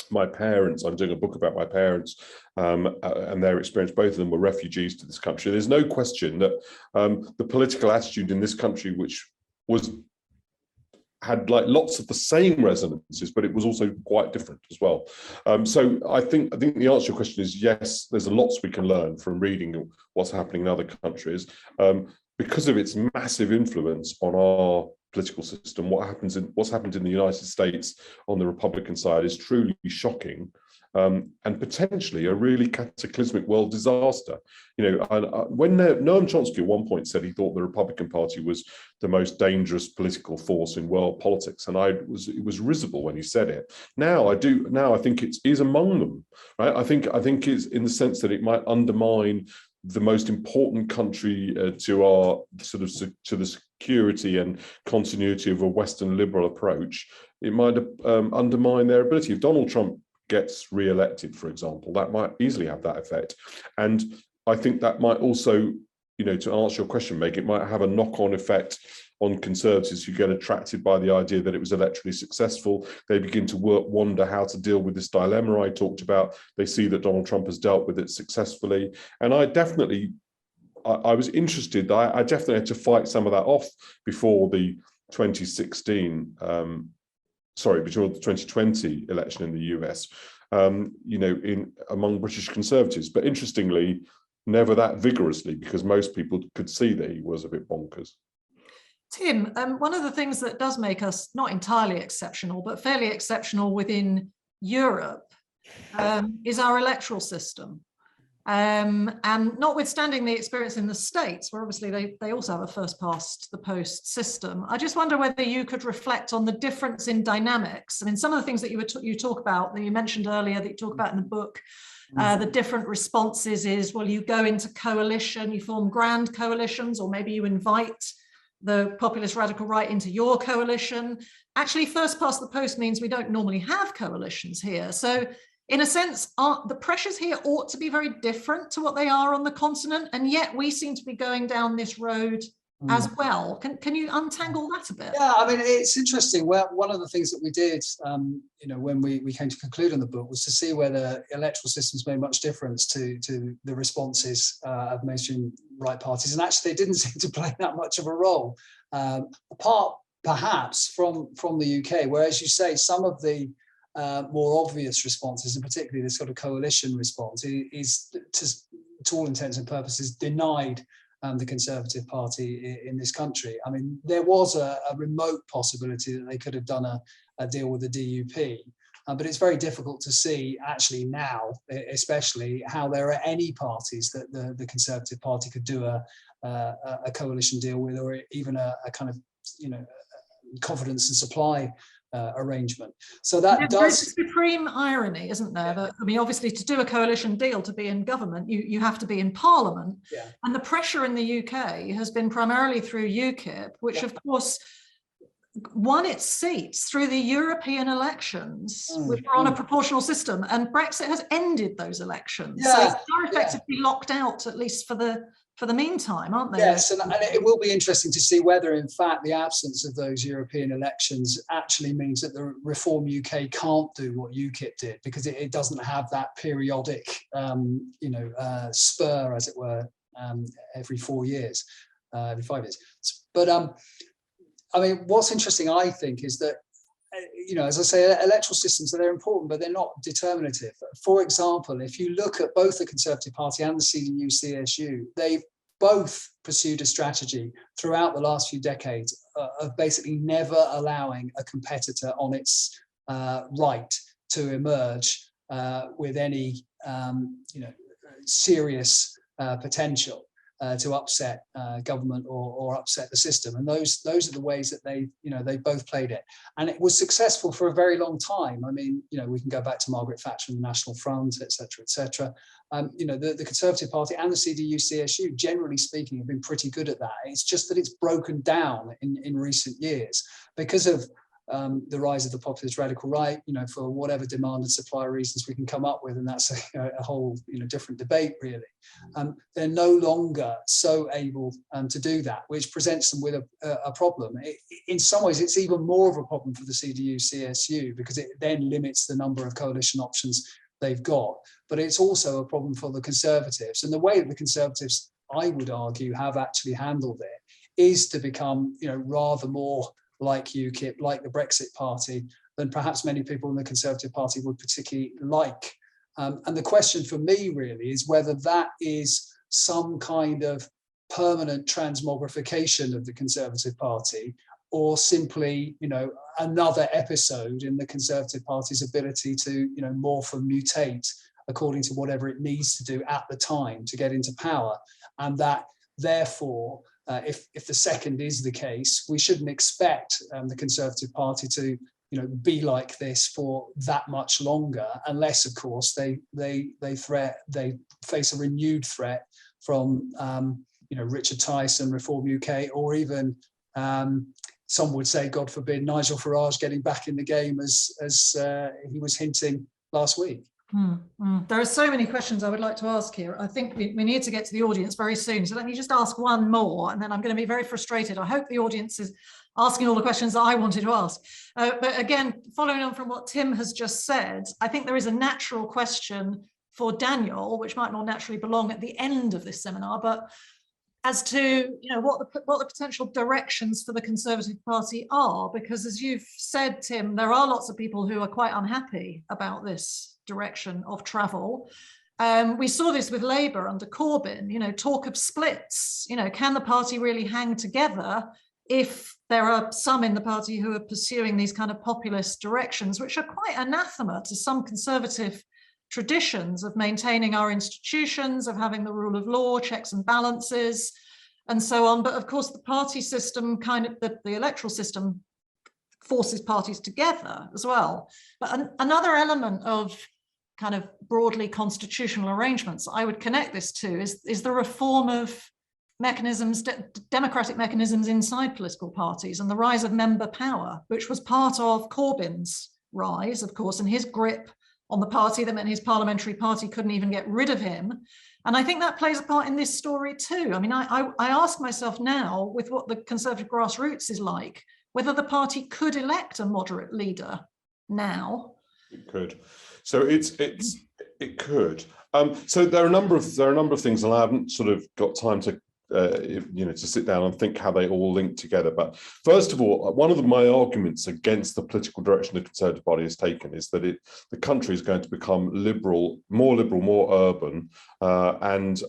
my parents. I'm doing a book about my parents and their experience. Both of them were refugees to this country. There's no question that the political attitude in this country, which had like lots of the same resonances, but it was also quite different as well. So I think the answer to your question is yes, there's lots we can learn from reading what's happening in other countries because of its massive influence on our political system. What's happened in the United States on the Republican side is truly shocking. And potentially a really cataclysmic world disaster. You know, when Noam Chomsky at one point said he thought the Republican Party was the most dangerous political force in world politics, and it was risible when he said it. Now I think it is among them, right? I think it's in the sense that it might undermine the most important country to our sort of to the security and continuity of a Western liberal approach. It might undermine their ability. If Donald Trump gets re-elected, for example, that might easily have that effect. And I think that might also, you know, to answer your question, Meg, it might have a knock-on effect on Conservatives who get attracted by the idea that it was electorally successful. They begin to wonder how to deal with this dilemma I talked about. They see that Donald Trump has dealt with it successfully. And I was interested, I definitely had to fight some of that off before the 2020 election in the US, you know, among British Conservatives. But interestingly, never that vigorously, because most people could see that he was a bit bonkers. Tim, one of the things that does make us not entirely exceptional, but fairly exceptional within Europe is our electoral system. And notwithstanding the experience in the States, where obviously they also have a first past the post system, I just wonder whether you could reflect on the difference in dynamics. I mean, some of the things that you talk about, that you mentioned earlier, that you talk about in the book, the different responses is, well, you go into coalition, you form grand coalitions, or maybe you invite the populist radical right into your coalition. Actually, first past the post means we don't normally have coalitions here. So in a sense, the pressures here ought to be very different to what they are on the continent, and yet we seem to be going down this road as well. Can you untangle that a bit? Yeah, I mean, it's interesting. Well, one of the things that we did, you know, when we came to conclude on the book, was to see whether electoral systems made much difference to the responses of mainstream right parties, and actually, they didn't seem to play that much of a role, apart perhaps from the UK, where, as you say, some of the more obvious responses, and particularly this sort of coalition response, is to all intents and purposes denied the Conservative Party in this country. I mean, there was a remote possibility that they could have done a deal with the DUP, but it's very difficult to see actually now, especially, how there are any parties that the Conservative Party could do a coalition deal with, or even a kind of, confidence and supply arrangement. So that there's a supreme irony, isn't there? That, I mean, obviously, to do a coalition deal, to be in government, you have to be in Parliament. Yeah. And the pressure in the UK has been primarily through UKIP, which of course won its seats through the European elections, which were on a proportional system, and Brexit has ended those elections. So they're effectively locked out, at least for the meantime, aren't they? Yes, and it will be interesting to see whether, in fact, the absence of those European elections actually means that the Reform UK can't do what UKIP did, because it doesn't have that periodic, spur, as it were, every 4 years, every 5 years. But I mean, what's interesting, I think, is that, as I say, electoral systems, they're important, but they're not determinative. For example, if you look at both the Conservative Party and the CDU-CSU, they've both pursued a strategy throughout the last few decades of basically never allowing a competitor on its right to emerge with any, serious potential to upset government or upset the system. And those are the ways that they both played it. And it was successful for a very long time. I mean, we can go back to Margaret Thatcher and the National Front, et cetera, et cetera. The Conservative Party and the CDU-CSU, generally speaking, have been pretty good at that. It's just that it's broken down in recent years because of the rise of the populist radical right, for whatever demand and supply reasons we can come up with, and that's a whole different debate, really. They're no longer so able to do that, which presents them with a problem. In some ways, it's even more of a problem for the CDU-CSU, because it then limits the number of coalition options they've got. But it's also a problem for the Conservatives. And the way that the Conservatives, I would argue, have actually handled it is to become, rather more like UKIP, like the Brexit Party, than perhaps many people in the Conservative Party would particularly like. And the question for me really is whether that is some kind of permanent transmogrification of the Conservative Party, or simply, another episode in the Conservative Party's ability to, morph and mutate according to whatever it needs to do at the time to get into power. And that, therefore, if the second is the case, we shouldn't expect the Conservative Party to, be like this for that much longer, unless, of course, they face a renewed threat from, Richard Tyson, Reform UK, or even some would say, God forbid, Nigel Farage getting back in the game, as he was hinting last week. There are so many questions I would like to ask here. I think we need to get to the audience very soon. So let me just ask one more, and then I'm going to be very frustrated. I hope the audience is asking all the questions that I wanted to ask. But again, following on from what Tim has just said, I think there is a natural question for Daniel, which might more naturally belong at the end of this seminar, but as to what the potential directions for the Conservative Party are, because as you've said, Tim, there are lots of people who are quite unhappy about this direction of travel. We saw this with Labour under Corbyn, talk of splits. Can the party really hang together if there are some in the party who are pursuing these kind of populist directions, which are quite anathema to some Conservative traditions of maintaining our institutions, of having the rule of law, checks and balances, and so on. But of course, the party system, the electoral system, forces parties together as well. But another element of kind of broadly constitutional arrangements I would connect this to is the reform of mechanisms, democratic mechanisms inside political parties, and the rise of member power, which was part of Corbyn's rise, of course, and his grip on the party that meant his parliamentary party couldn't even get rid of him. And I think that plays a part in this story too. I mean, I ask myself now, with what the Conservative grassroots is like, whether the party could elect a moderate leader now. It could. So it could. So there are a number of things, and I haven't sort of got time to to sit down and think how they all link together. But first of all, one of my arguments against the political direction the Conservative Party has taken is that the country is going to become more urban, and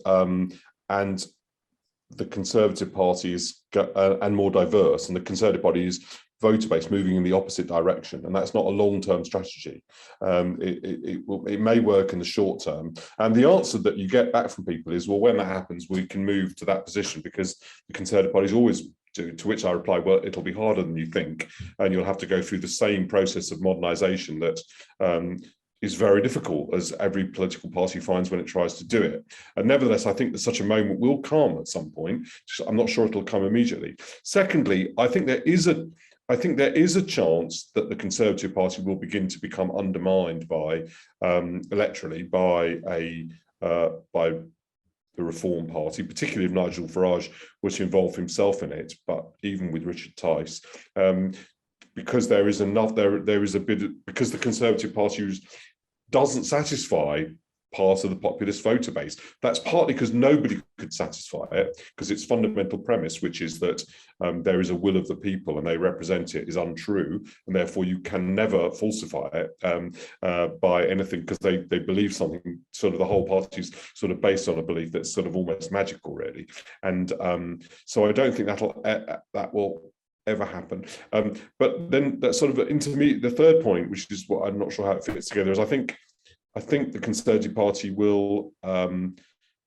the Conservative Party is and more diverse, and the Conservative Party is voter base moving in the opposite direction, and that's not a long-term strategy. It may work in the short term, and the answer that you get back from people is, well, when that happens, we can move to that position, because the Conservative Party is always do. To which I reply, well, it'll be harder than you think, and you'll have to go through the same process of modernisation that is very difficult, as every political party finds when it tries to do it. And nevertheless, I think that such a moment will come at some point. I'm not sure it'll come immediately. Secondly, I think there is a chance that the Conservative Party will begin to become undermined by electorally by the Reform Party, particularly if Nigel Farage was to involve himself in it, but even with Richard Tice, because there is a bit, because the Conservative Party doesn't satisfy part of the populist voter base. That's partly because nobody could satisfy it, because its fundamental premise, which is that there is a will of the people and they represent it, is untrue, and therefore you can never falsify it by anything, because they believe something. Sort of the whole party's sort of based on a belief that's sort of almost magical, really. And so I don't think that will ever happen. But then that sort of intermediate, the third point, which is what I'm not sure how it fits together, is I think the Conservative Party will,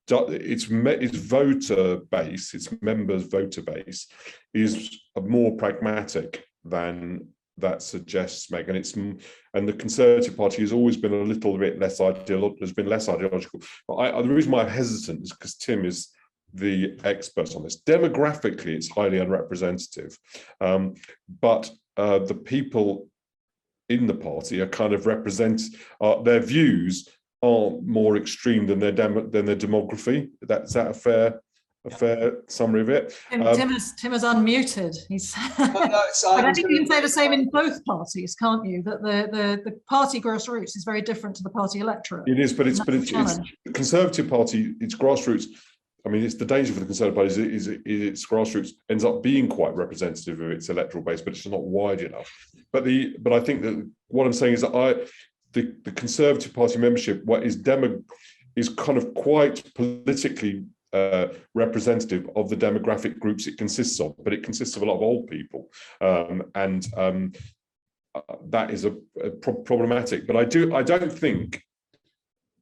its voter base, its members' voter base, is more pragmatic than that suggests, Meg. And the Conservative Party has always been a little bit less ideological. But the reason why I'm hesitant is because Tim is the expert on this. Demographically, it's highly unrepresentative, but the people in the party are kind of their views are more extreme than their demography. Is that a fair summary of it? Tim is unmuted. He's. I think you can say the same in both parties, can't you? That the party grassroots is very different to the party electorate. It is, but it's the Conservative Party. Its grassroots. I mean, it's the danger for the Conservative Party is its grassroots ends up being quite representative of its electoral base, but it's not wide enough. But I think that what I'm saying is that the Conservative Party membership is kind of quite politically representative of the demographic groups it consists of, but it consists of a lot of old people, and that is problematic. But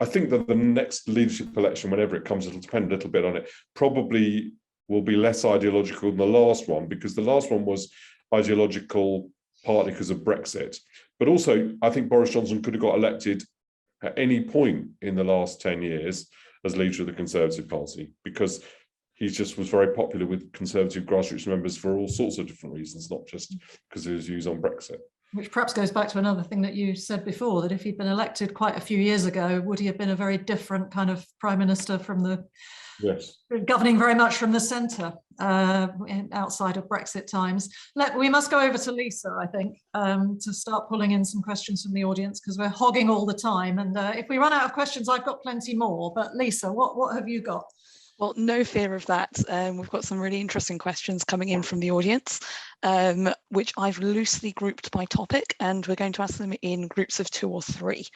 I think that the next leadership election, whenever it comes, it'll depend a little bit on it, probably will be less ideological than the last one, because the last one was ideological partly because of Brexit. But also, I think Boris Johnson could have got elected at any point in the last 10 years as leader of the Conservative Party, because he just was very popular with Conservative grassroots members for all sorts of different reasons, not just because of his views on Brexit. Which perhaps goes back to another thing that you said before, that if he'd been elected quite a few years ago, would he have been a very different kind of prime minister from the, yes, governing very much from the centre outside of Brexit times. We must go over to Lisa, I think, to start pulling in some questions from the audience, because we're hogging all the time. And if we run out of questions, I've got plenty more. But Lisa, what have you got? Well, no fear of that. We've got some really interesting questions coming in from the audience, which I've loosely grouped by topic, and we're going to ask them in groups of 2 or 3.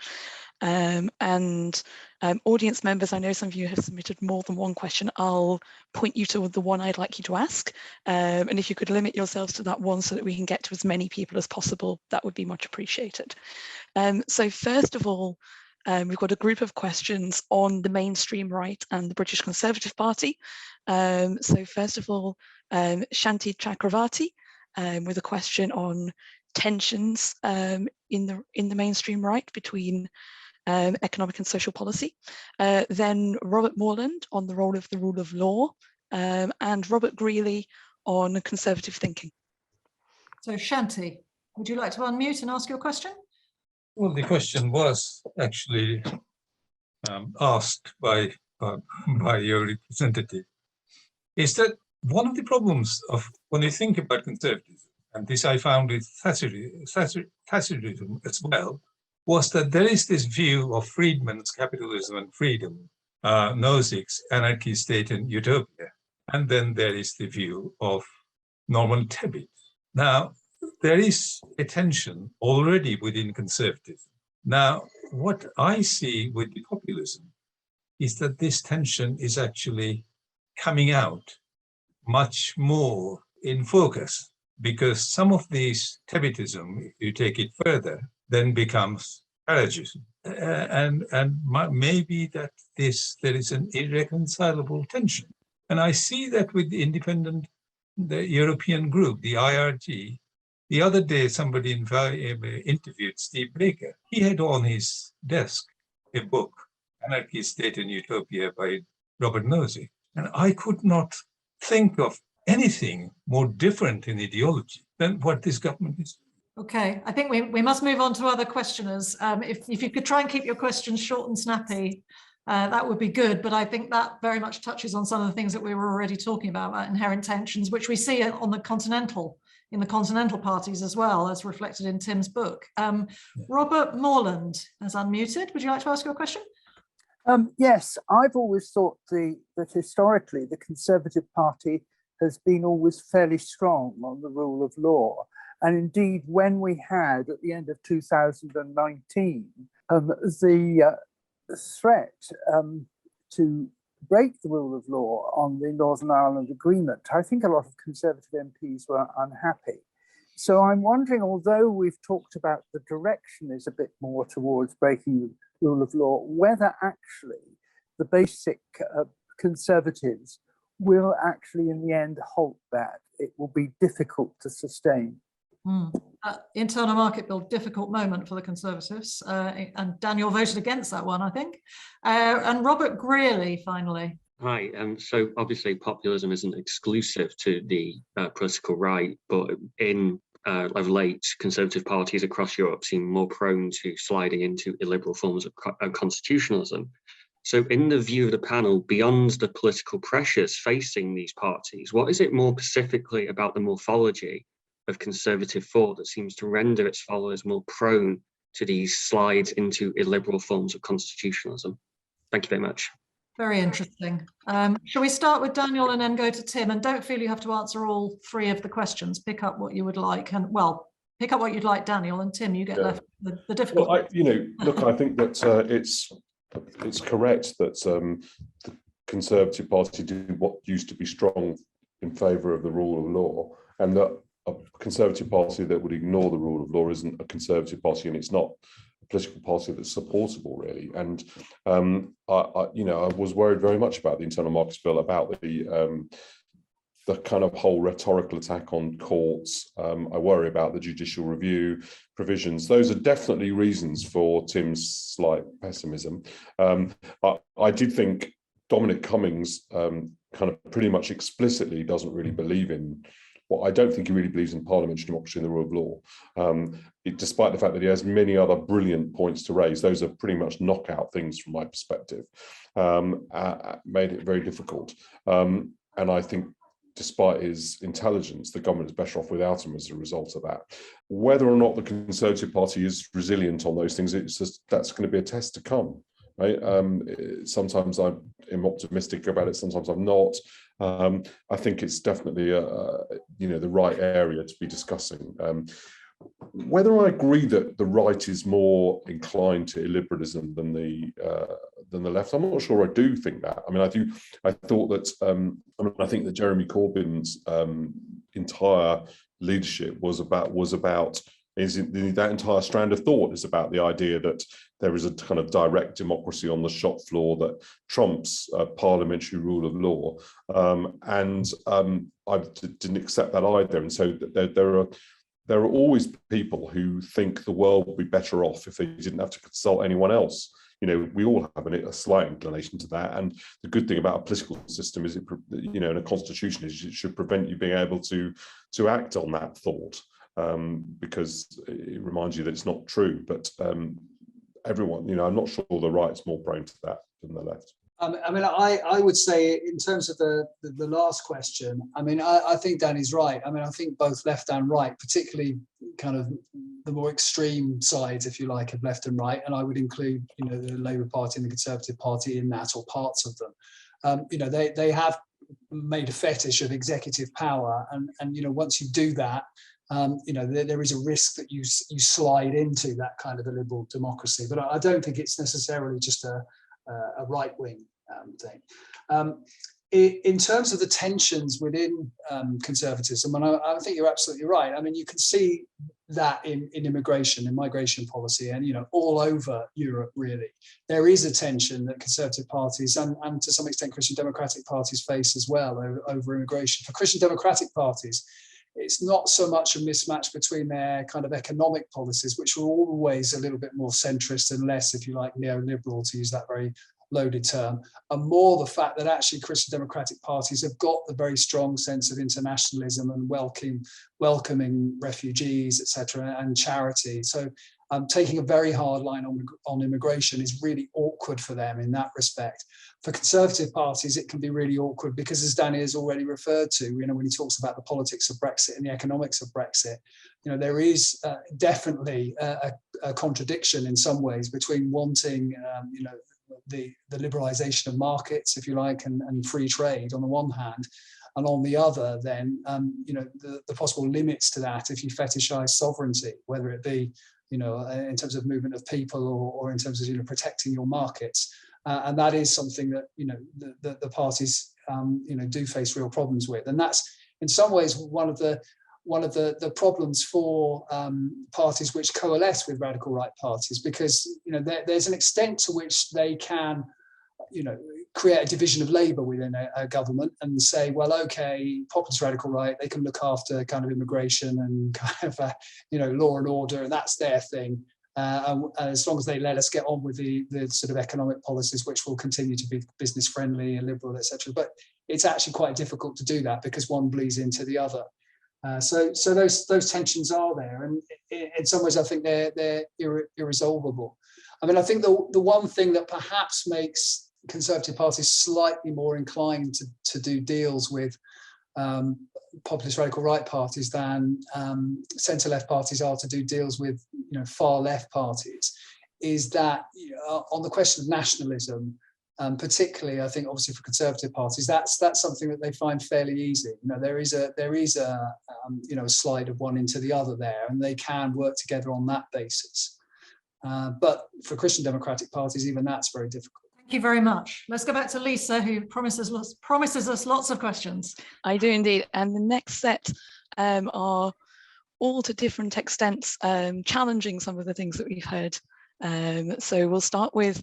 Audience members, I know some of you have submitted more than one question. I'll point you to the one I'd like you to ask. And if you could limit yourselves to that one so that we can get to as many people as possible, that would be much appreciated. So first of all, we've got a group of questions on the mainstream right and the British Conservative Party. So first of all, Shanti Chakravarti with a question on tensions in the mainstream right between economic and social policy. Then Robert Morland on the role of law, and Robert Greeley on conservative thinking. So Shanti, would you like to unmute and ask your question? Well, the question was actually asked by your representative. Is that one of the problems of when you think about conservatism, and this I found with Thatcherism as well, was that there is this view of Friedman's capitalism and freedom, Nozick's anarchy, state, and utopia. And then there is the view of Norman Tebbit. Now, there is a tension already within conservatism. Now, what I see with the populism is that this tension is actually coming out much more in focus, because some of these Tebbitism, if you take it further, then becomes Faragism. And maybe that there is an irreconcilable tension. And I see that with the European group, the IRG. The other day, somebody interviewed Steve Baker. He had on his desk a book, Anarchy, State and Utopia by Robert Nozick. And I could not think of anything more different in ideology than what this government is. Okay, I think we must move on to other questioners. If you could try and keep your questions short and snappy, that would be good. But I think that very much touches on some of the things that we were already talking about inherent tensions, which we see on the continental parties as well, as reflected in Tim's book. Robert Morland is unmuted. Would you like to ask your question? Yes, I've always thought that historically the Conservative Party has been always fairly strong on the rule of law. And indeed, when we had, at the end of 2019, the threat to break the rule of law on the Northern Ireland Agreement, I think a lot of Conservative MPs were unhappy. So I'm wondering, although we've talked about the direction is a bit more towards breaking the rule of law, whether actually the basic Conservatives will actually in the end halt that. It will be difficult to sustain. Internal market bill, difficult moment for the Conservatives, and Daniel voted against that one, I think. And Robert Greeley, finally. Hi, so obviously populism isn't exclusive to the political right, but of late, Conservative parties across Europe seem more prone to sliding into illiberal forms of constitutionalism. So in the view of the panel, beyond the political pressures facing these parties, what is it more specifically about the morphology of conservative thought that seems to render its followers more prone to these slides into illiberal forms of constitutionalism? Thank you very much. Very interesting. Shall we start with Daniel and then go to Tim? And don't feel you have to answer all three of the questions. Pick up what you would like, and well, pick up what you'd like, Daniel, and Tim, you get left with the difficult. Well, look, I think that it's correct that the Conservative Party did what used to be strong in favour of the rule of law, and that a Conservative Party that would ignore the rule of law isn't a Conservative Party, and it's not a political party that's supportable, really. And I was worried very much about the Internal Markets Bill, about the kind of whole rhetorical attack on courts. I worry about the judicial review provisions. Those are definitely reasons for Tim's slight pessimism. I did think Dominic Cummings kind of pretty much explicitly doesn't really believe in, I don't think he really believes in parliamentary democracy and the rule of law. Despite the fact that he has many other brilliant points to raise, those are pretty much knockout things from my perspective, made it very difficult. And I think despite his intelligence, the government is better off without him as a result of that. Whether or not the Conservative Party is resilient on those things, that's going to be a test to come. Right? Sometimes I'm optimistic about it, sometimes I'm not. I think it's definitely the right area to be discussing. Whether I agree that the right is more inclined to illiberalism than the left, I'm not sure I do think that. I mean, I thought that I think that Jeremy Corbyn's entire leadership was about that entire strand of thought is about the idea that there is a kind of direct democracy on the shop floor that trumps parliamentary rule of law, and I didn't accept that either. And so there are always people who think the world would be better off if they didn't have to consult anyone else. We all have a slight inclination to that. And the good thing about a political system is, in a constitution, is it should prevent you being able to act on that thought, because it reminds you that it's not true. But everyone, I'm not sure the right's more prone to that than the left. I would say, in terms of the last question, I think Danny's right. I think both left and right, particularly kind of the more extreme sides, if you like, of left and right, and I would include, the Labour Party and the Conservative Party in that, or parts of them. They have made a fetish of executive power, and you know, once you do that, you know, there is a risk that you slide into that kind of a liberal democracy. But I don't think it's necessarily just a right-wing thing. In terms of the tensions within conservatism, and I think you're absolutely right. I mean, you can see that in immigration and migration policy, and you know, all over Europe, really, there is a tension that conservative parties and to some extent Christian democratic parties face as well over immigration. For Christian democratic parties, it's not so much a mismatch between their kind of economic policies, which were always a little bit more centrist and less, if you like, neoliberal, to use that very loaded term, and more the fact that actually Christian democratic parties have got the very strong sense of internationalism and welcoming refugees, etc., and charity. So taking a very hard line on immigration is really awkward for them in that respect. For conservative parties, it can be really awkward because, as Danny has already referred to, you know, when he talks about the politics of Brexit and the economics of Brexit, you know, there is definitely a contradiction in some ways between wanting, you know, the liberalization of markets, if you like, and free trade on the one hand, and on the other, then you know, the possible limits to that if you fetishize sovereignty, whether it be, you know, in terms of movement of people or in terms of, you know, protecting your markets, and that is something that, you know, the parties you know, do face real problems with, and that's in some ways one of the problems for parties which coalesce with radical right parties, because, you know, there's an extent to which they can, you know, create a division of labour within a government and say, well, okay, populist radical right, they can look after kind of immigration and kind of, you know, law and order, and that's their thing. And as long as they let us get on with the sort of economic policies, which will continue to be business friendly and liberal, etc. But it's actually quite difficult to do that because one bleeds into the other. So those tensions are there, and in some ways I think they're irresolvable. I mean, I think the one thing that perhaps makes conservative parties slightly more inclined to do deals with populist radical right parties than centre-left parties are to do deals with, you know, far-left parties is that, you know, on the question of nationalism, particularly, I think, obviously for conservative parties, that's something that they find fairly easy. You know, there is a you know, a slide of one into the other there, and they can work together on that basis. But for Christian democratic parties, even that's very difficult. Thank you very much. Let's go back to Lisa, who promises us lots of questions. I do indeed, and the next set are all to different extents challenging some of the things that we've heard. So we'll start with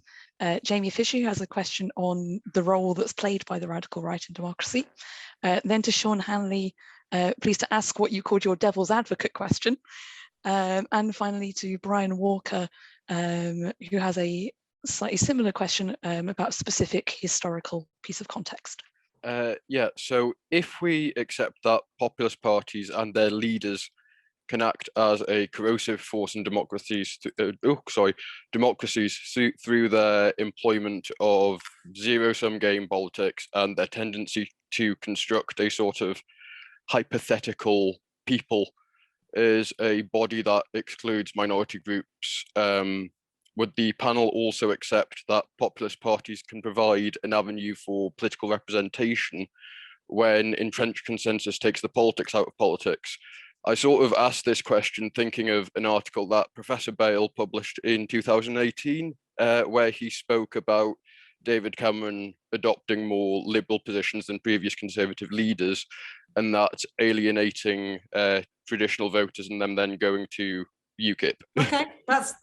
Jamie Fisher, who has a question on the role that's played by the radical right in democracy. Then to Sean Hanley, please to ask what you called your devil's advocate question. And finally to Brian Walker, who has a slightly similar question about a specific historical piece of context. Yeah, so if we accept that populist parties and their leaders can act as a corrosive force in democracies, through their employment of zero-sum game politics and their tendency to construct a sort of hypothetical people as a body that excludes minority groups, would the panel also accept that populist parties can provide an avenue for political representation when entrenched consensus takes the politics out of politics? I sort of asked this question thinking of an article that Professor Bale published in 2018, where he spoke about David Cameron adopting more liberal positions than previous conservative leaders, and that alienating traditional voters and them then going to UKIP. Okay, that's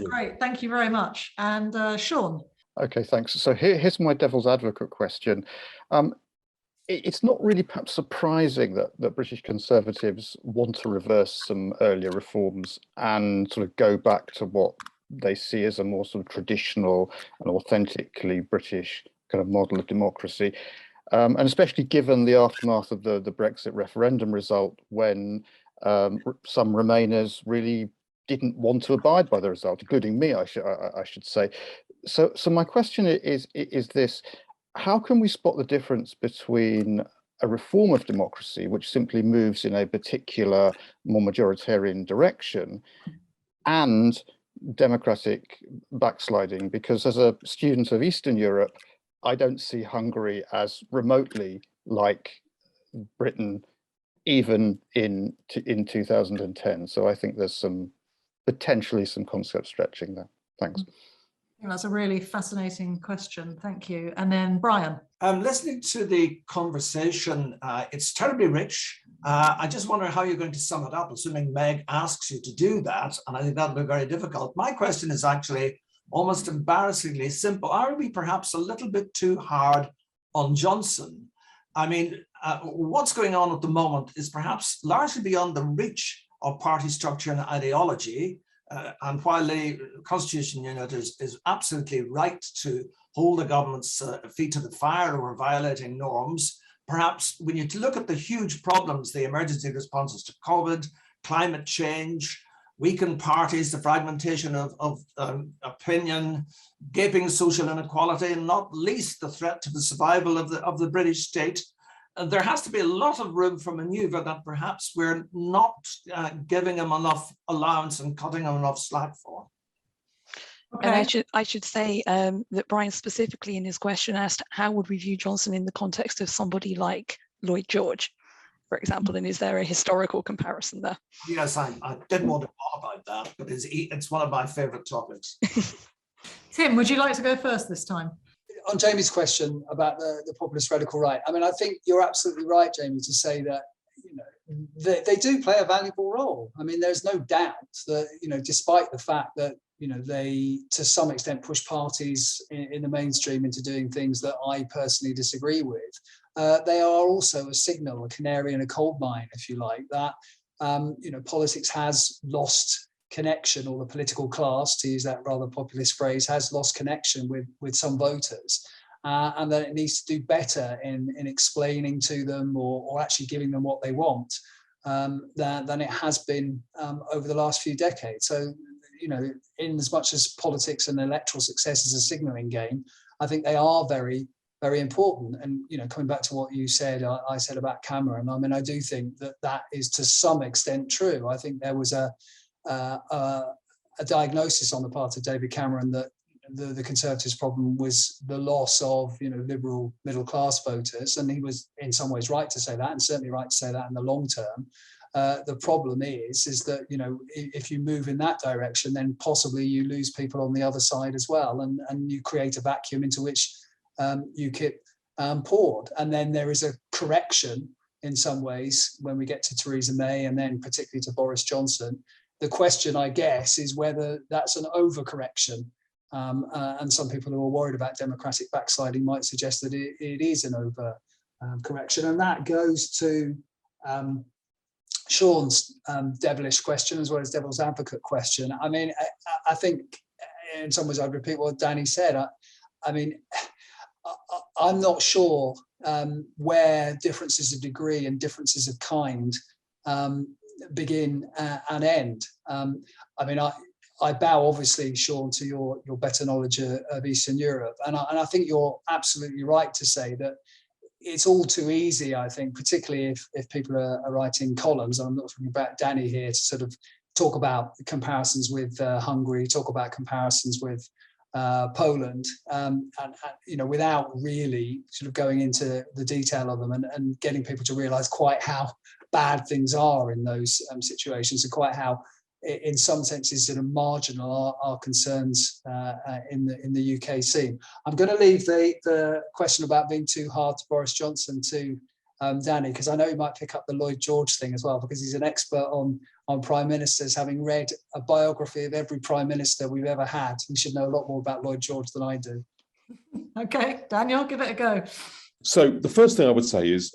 great. Thank you very much. And Sean. Okay, thanks. So here's my devil's advocate question. It's not really perhaps surprising that British Conservatives want to reverse some earlier reforms and sort of go back to what they see as a more sort of traditional and authentically British kind of model of democracy. And especially given the aftermath of the Brexit referendum result, when some Remainers really didn't want to abide by the result, including me, I should say. So my question is this: how can we spot the difference between a reform of democracy, which simply moves in a particular, more majoritarian direction, and democratic backsliding? Because as a student of Eastern Europe, I don't see Hungary as remotely like Britain, even in 2010. So I think there's potentially some concept stretching there. Thanks. I think that's a really fascinating question. Thank you. And then Brian. Listening to the conversation, it's terribly rich. I just wonder how you're going to sum it up, assuming Meg asks you to do that. And I think that'll be very difficult. My question is actually almost embarrassingly simple. Are we perhaps a little bit too hard on Johnson? I mean, what's going on at the moment is perhaps largely beyond the reach of party structure and ideology. And while the Constitution Unit is absolutely right to hold the government's feet to the fire over violating norms, perhaps we need to look at the huge problems, the emergency responses to COVID, climate change, weakened parties, the fragmentation of opinion, gaping social inequality, and not least the threat to the survival of the British state. There has to be a lot of room for manoeuvre that perhaps we're not giving him enough allowance and cutting him enough slack for. Okay. And I should say that Brian specifically in his question asked, how would we view Johnson in the context of somebody like Lloyd George, for example, and is there a historical comparison there? Yes, I didn't want to talk about that, but it's one of my favourite topics. Tim, would you like to go first this time? On Jamie's question about the populist radical right, I mean, I think you're absolutely right, Jamie, to say that, you know, they do play a valuable role. I mean, there's no doubt that, you know, despite the fact that, you know, they to some extent push parties in the mainstream into doing things that I personally disagree with, they are also a signal, a canary in a coal mine, if you like, that, you know, politics has lost connection, or the political class, to use that rather populist phrase, has lost connection with some voters, and that it needs to do better in explaining to them or actually giving them what they want than it has been over the last few decades. So, you know, in as much as politics and electoral success is a signalling game, I think they are very, very important. And, you know, coming back to what you said, I said about Cameron, I mean, I do think that is to some extent true. I think there was a diagnosis on the part of David Cameron that the Conservatives' problem was the loss of, you know, liberal middle class voters, and he was in some ways right to say that, and certainly right to say that in the long term. The problem is that, you know, if you move in that direction, then possibly you lose people on the other side as well, and you create a vacuum into which UKIP poured. And then there is a correction in some ways when we get to Theresa May, and then particularly to Boris Johnson. The question, I guess, is whether that's an overcorrection. And some people who are worried about democratic backsliding might suggest that it is an overcorrection. And that goes to Sean's devilish question as well as devil's advocate question. I mean, I think in some ways I'd repeat what Danny said. I mean, I'm not sure where differences of degree and differences of kind begin and end. I mean, I bow obviously, Sean, to your better knowledge of Eastern Europe, and I think you're absolutely right to say that it's all too easy, I think, particularly if people are writing columns, and I'm not talking about Danny here, to sort of talk about comparisons with Hungary, talk about comparisons with Poland, and you know, without really sort of going into the detail of them and getting people to realise quite how bad things are in those situations, and quite how, in some senses, sort of marginal our concerns in the UK scene. I'm going to leave the question about being too hard to Boris Johnson to Danny, because I know he might pick up the Lloyd George thing as well, because he's an expert on prime ministers, having read a biography of every prime minister we've ever had. He should know a lot more about Lloyd George than I do. Okay, Daniel, give it a go. So the first thing I would say is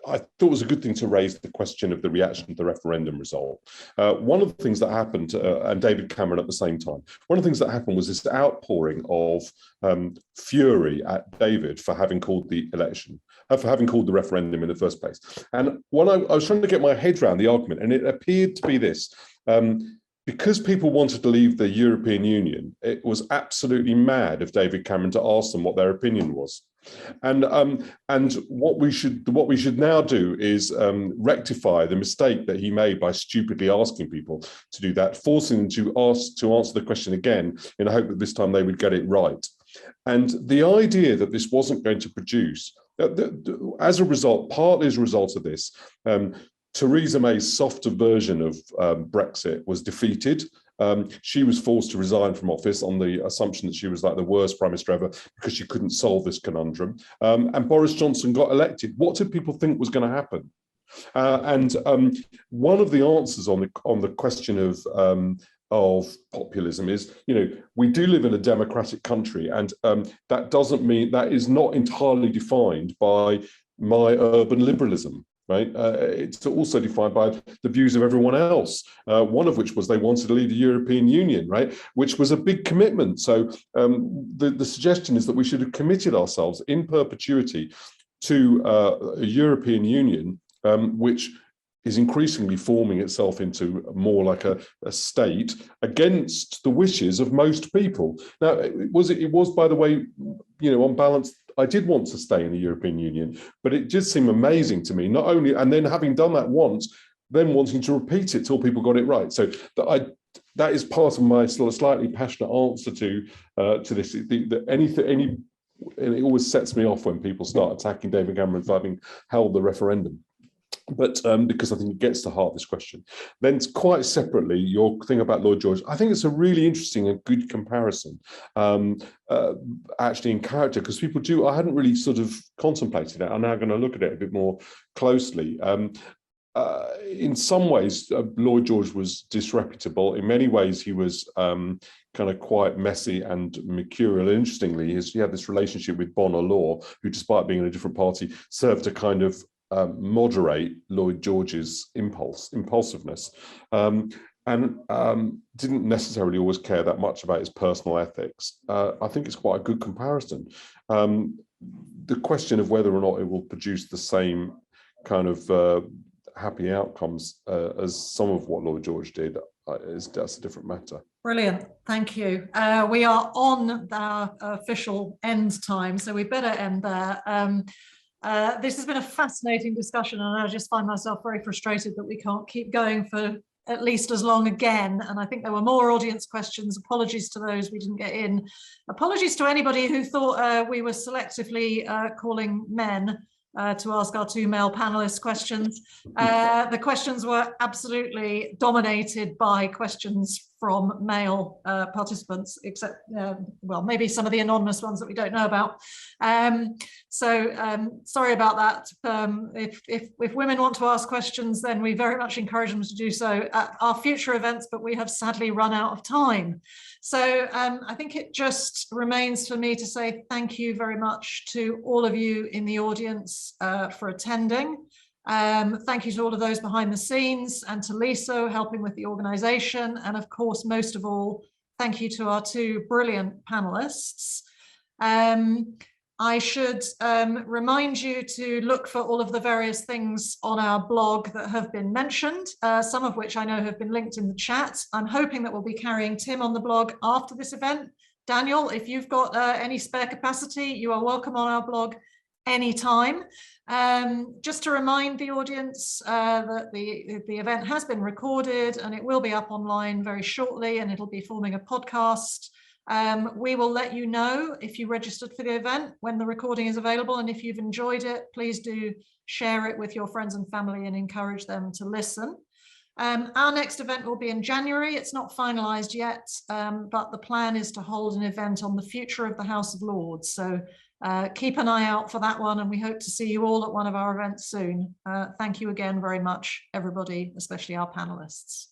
I thought it was a good thing to raise the question of the reaction to the referendum result. One of the things that happened, and David Cameron at the same time, one of the things that happened was this outpouring of fury at David for having called the election, for having called the referendum in the first place. And when I was trying to get my head around the argument, and it appeared to be this, because people wanted to leave the European Union, it was absolutely mad of David Cameron to ask them what their opinion was. And what we should now do is rectify the mistake that he made by stupidly asking people to do that, forcing them to answer the question again in the hope that this time they would get it right. And the idea that this wasn't going to produce as a result, partly as a result of this, Theresa May's softer version of Brexit was defeated. She was forced to resign from office on the assumption that she was like the worst prime minister ever because she couldn't solve this conundrum. And Boris Johnson got elected. What did people think was going to happen? And one of the answers on the question of populism is, we do live in a democratic country, and that doesn't mean, that is not entirely defined by my urban liberalism. Right? It's also defined by the views of everyone else, one of which was they wanted to leave the European Union, right? Which was a big commitment. So the suggestion is that we should have committed ourselves in perpetuity to a European Union, which is increasingly forming itself into more like a state against the wishes of most people. Now, it was, by the way, on balance, I did want to stay in the European Union, but it just seemed amazing to me, not only, and then having done that once, then wanting to repeat it till people got it right. So that is part of my sort of slightly passionate answer to this. And it always sets me off when people start attacking David Cameron for having held the referendum. But because I think it gets to the heart of this question. Then quite separately, your thing about Lloyd George, I think it's a really interesting and good comparison, actually in character, because people do, I hadn't really sort of contemplated it. I'm now going to look at it a bit more closely. In some ways, Lloyd George was disreputable. In many ways, he was kind of quite messy and mercurial. Interestingly, he had this relationship with Bonner Law, who, despite being in a different party, served to kind of moderate Lloyd George's impulsiveness, and didn't necessarily always care that much about his personal ethics. I think it's quite a good comparison. The question of whether or not it will produce the same kind of happy outcomes as some of what Lloyd George did, that's a different matter. Brilliant, thank you. We are on our official end time, so we better end there. This has been a fascinating discussion, and I just find myself very frustrated that we can't keep going for at least as long again. And I think there were more audience questions. Apologies to those we didn't get in. Apologies to anybody who thought we were selectively calling men to ask our two male panelists questions. The questions were absolutely dominated by questions from male participants, except, well, maybe some of the anonymous ones that we don't know about. Sorry about that. If women want to ask questions, then we very much encourage them to do so at our future events, but we have sadly run out of time. So I think it just remains for me to say thank you very much to all of you in the audience for attending. Thank you to all of those behind the scenes, and to Lisa helping with the organisation, and of course, most of all, thank you to our two brilliant panelists. I should remind you to look for all of the various things on our blog that have been mentioned, some of which I know have been linked in the chat. I'm hoping that we'll be carrying Tim on the blog after this event. Daniel, if you've got any spare capacity, you are welcome on our blog anytime. Just to remind the audience that the event has been recorded and it will be up online very shortly, and it'll be forming a podcast. We will let you know if you registered for the event when the recording is available, and if you've enjoyed it, please do share it with your friends and family and encourage them to listen. Our next event will be in January. It's not finalised yet, but the plan is to hold an event on the future of the House of Lords. So keep an eye out for that one, and we hope to see you all at one of our events soon. Thank you again very much, everybody, especially our panelists.